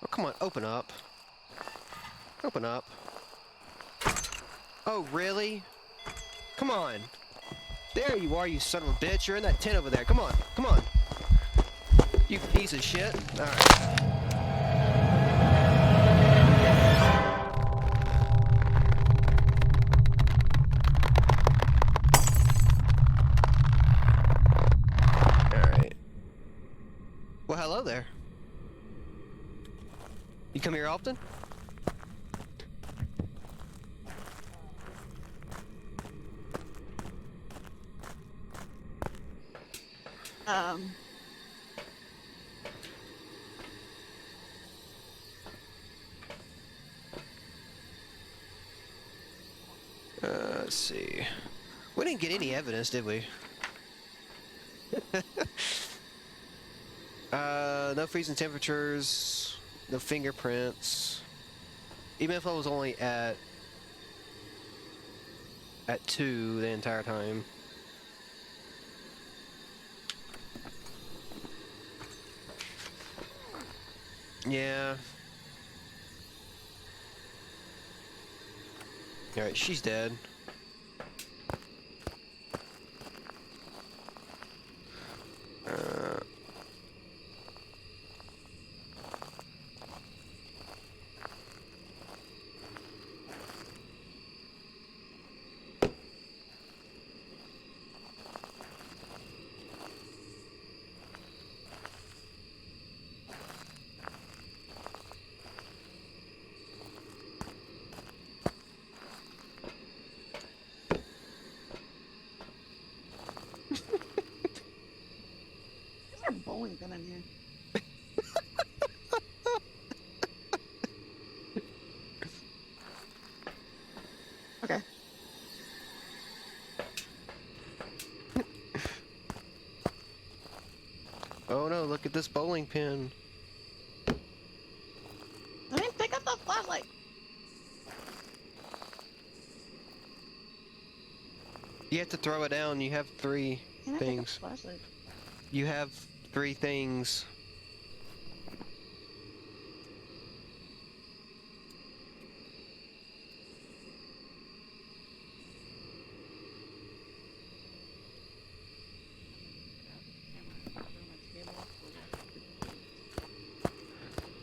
come on, open up. Open up. Oh, really? Come on. There you are, you son of a bitch. You're in that tent over there. Come on, come on. You piece of shit. Alright. Alright. Well, hello there. You come here often? Let's see. We didn't get any evidence, did we? No freezing temperatures, no fingerprints. Even if I was only at 2 the entire time. Yeah. Alright, she's dead. There's a bowling pin in here. Okay. Oh no, look at this bowling pin. I didn't pick up the flashlight. You have to throw it down. You have 3 Can I pick up things. the flashlight? You have 3 things.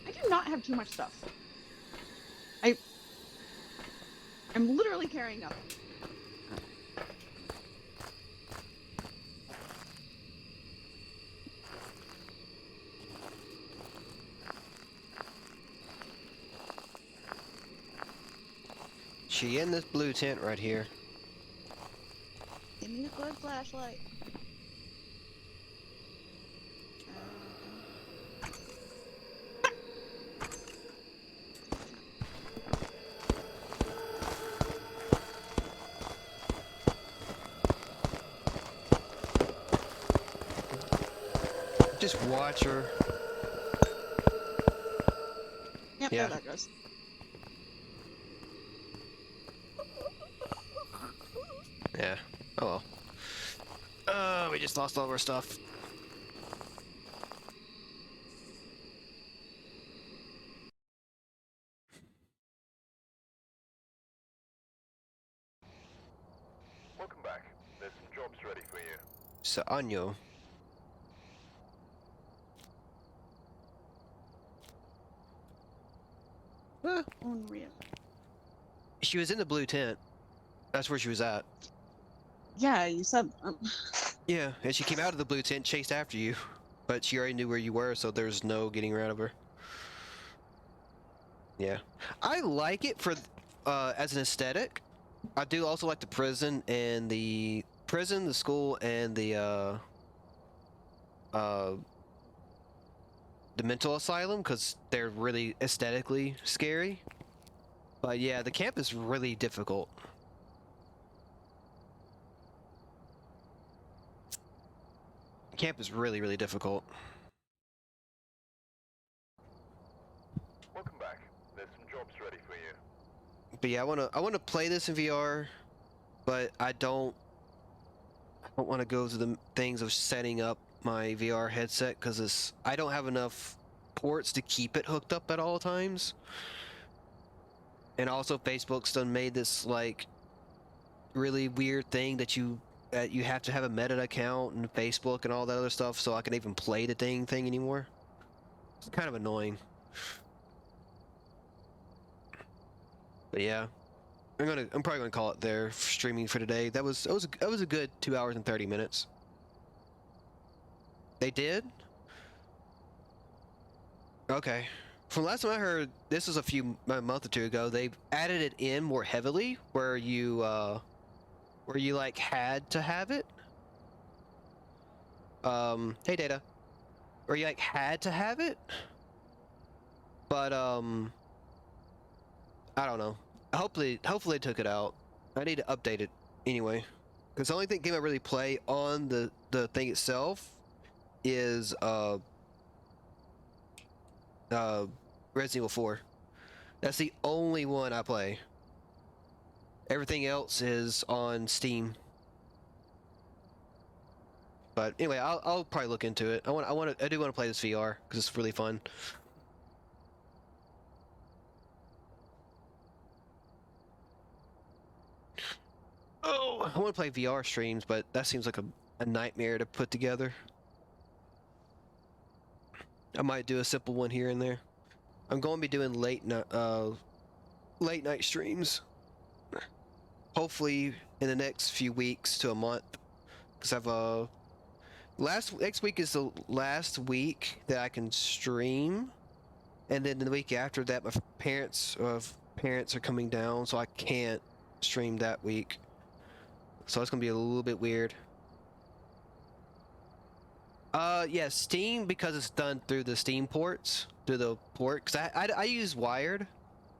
I do not have too much stuff. I'm literally carrying nothing. She in this blue tent right here. Give me a good flashlight. Just watch her. Yep, Yeah. there that goes. Yeah. Oh well. We just lost all of our stuff. Welcome back. There's some jobs ready for you. So Anyo. Unreal. She was in the blue tent. That's where she was at. Yeah, you said. Yeah, and she came out of the blue tent, chased after you, but she already knew where you were, so there's no getting rid of her. Yeah, I like it for as an aesthetic. I do also like the prison, the school, and the mental asylum, because they're really aesthetically scary. But yeah, the camp is really difficult. Camp is really, really difficult. Welcome back. There's some jobs ready for you. But yeah, I wanna play this in VR, but I don't want to go through the things of setting up my VR headset because I don't have enough ports to keep it hooked up at all times. And also, Facebook's done made this like really weird thing that you have to have a Meta account and Facebook and all that other stuff so I can even play the thing anymore. It's kind of annoying. But yeah, I'm probably gonna call it there for streaming for today. That was a good 2 hours and 30 minutes. They did? Okay. From last time I heard, this was a month or two ago. They added it in more heavily, where you like had to have it. Hey Data, where you like had to have it, but I don't know. Hopefully they took it out. I need to update it anyway, because the only game I really play on the thing itself is Resident Evil 4. That's the only one I play. Everything else is on Steam. But anyway, I'll probably look into it. I do want to play this VR because it's really fun. Oh, I want to play VR streams, but that seems like a nightmare to put together. I might do a simple one here and there. I'm going to be doing late night streams. Hopefully in the next few weeks to a month, because I've next week is the last week that I can stream, and then the week after that my parents are coming down, so I can't stream that week. So it's gonna be a little bit weird. Yeah, Steam, because it's done through the Steam ports, through the port, because I use wired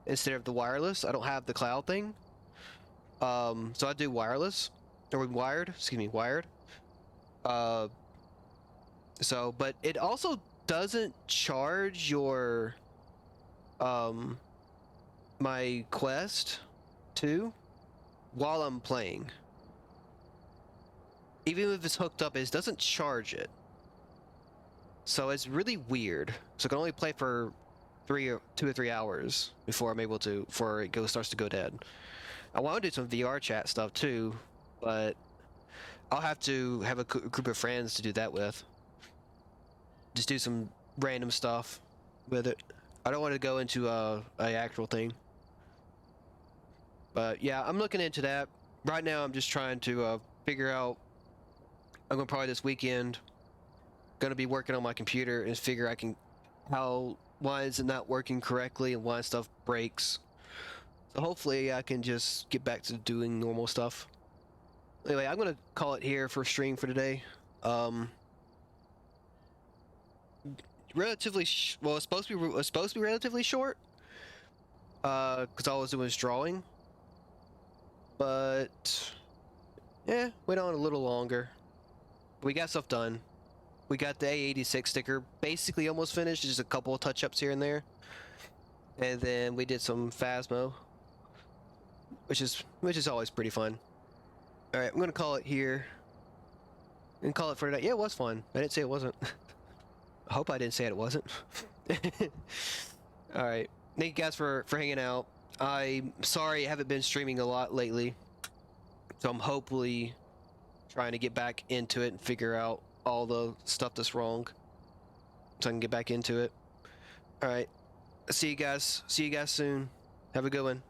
instead of the wireless. I don't have the cloud thing. So I do wireless, or wired, excuse me, wired. So, but it also doesn't charge your, my Quest 2 while I'm playing. Even if it's hooked up, it doesn't charge it. So it's really weird. So I can only play for 2 or 3 hours before I'm able to, before it starts to go dead. I want to do some VR chat stuff too, but I'll have to have a group of friends to do that with. Just do some random stuff with it. I don't want to go into a actual thing. But yeah, I'm looking into that. Right now I'm just trying to figure out, I'm going to probably this weekend, going to be working on my computer and figure why is it not working correctly and why stuff breaks. So hopefully I can just get back to doing normal stuff. Anyway, I'm going to call it here for stream for today. Relatively well, it's supposed to be relatively short, because all I was doing was drawing, but yeah, went on a little longer. We got stuff done. We got the A86 sticker basically almost finished, just a couple of touch-ups here and there. And then we did some Phasmo, which is always pretty fun. All right, I'm gonna call it here. And call it for tonight. Yeah, it was fun. I didn't say it wasn't. I hope I didn't say it wasn't. All right, thank you guys for hanging out. I'm sorry I haven't been streaming a lot lately, so I'm hopefully trying to get back into it and figure out all the stuff that's wrong, so I can get back into it. All right, see you guys. See you guys soon. Have a good one.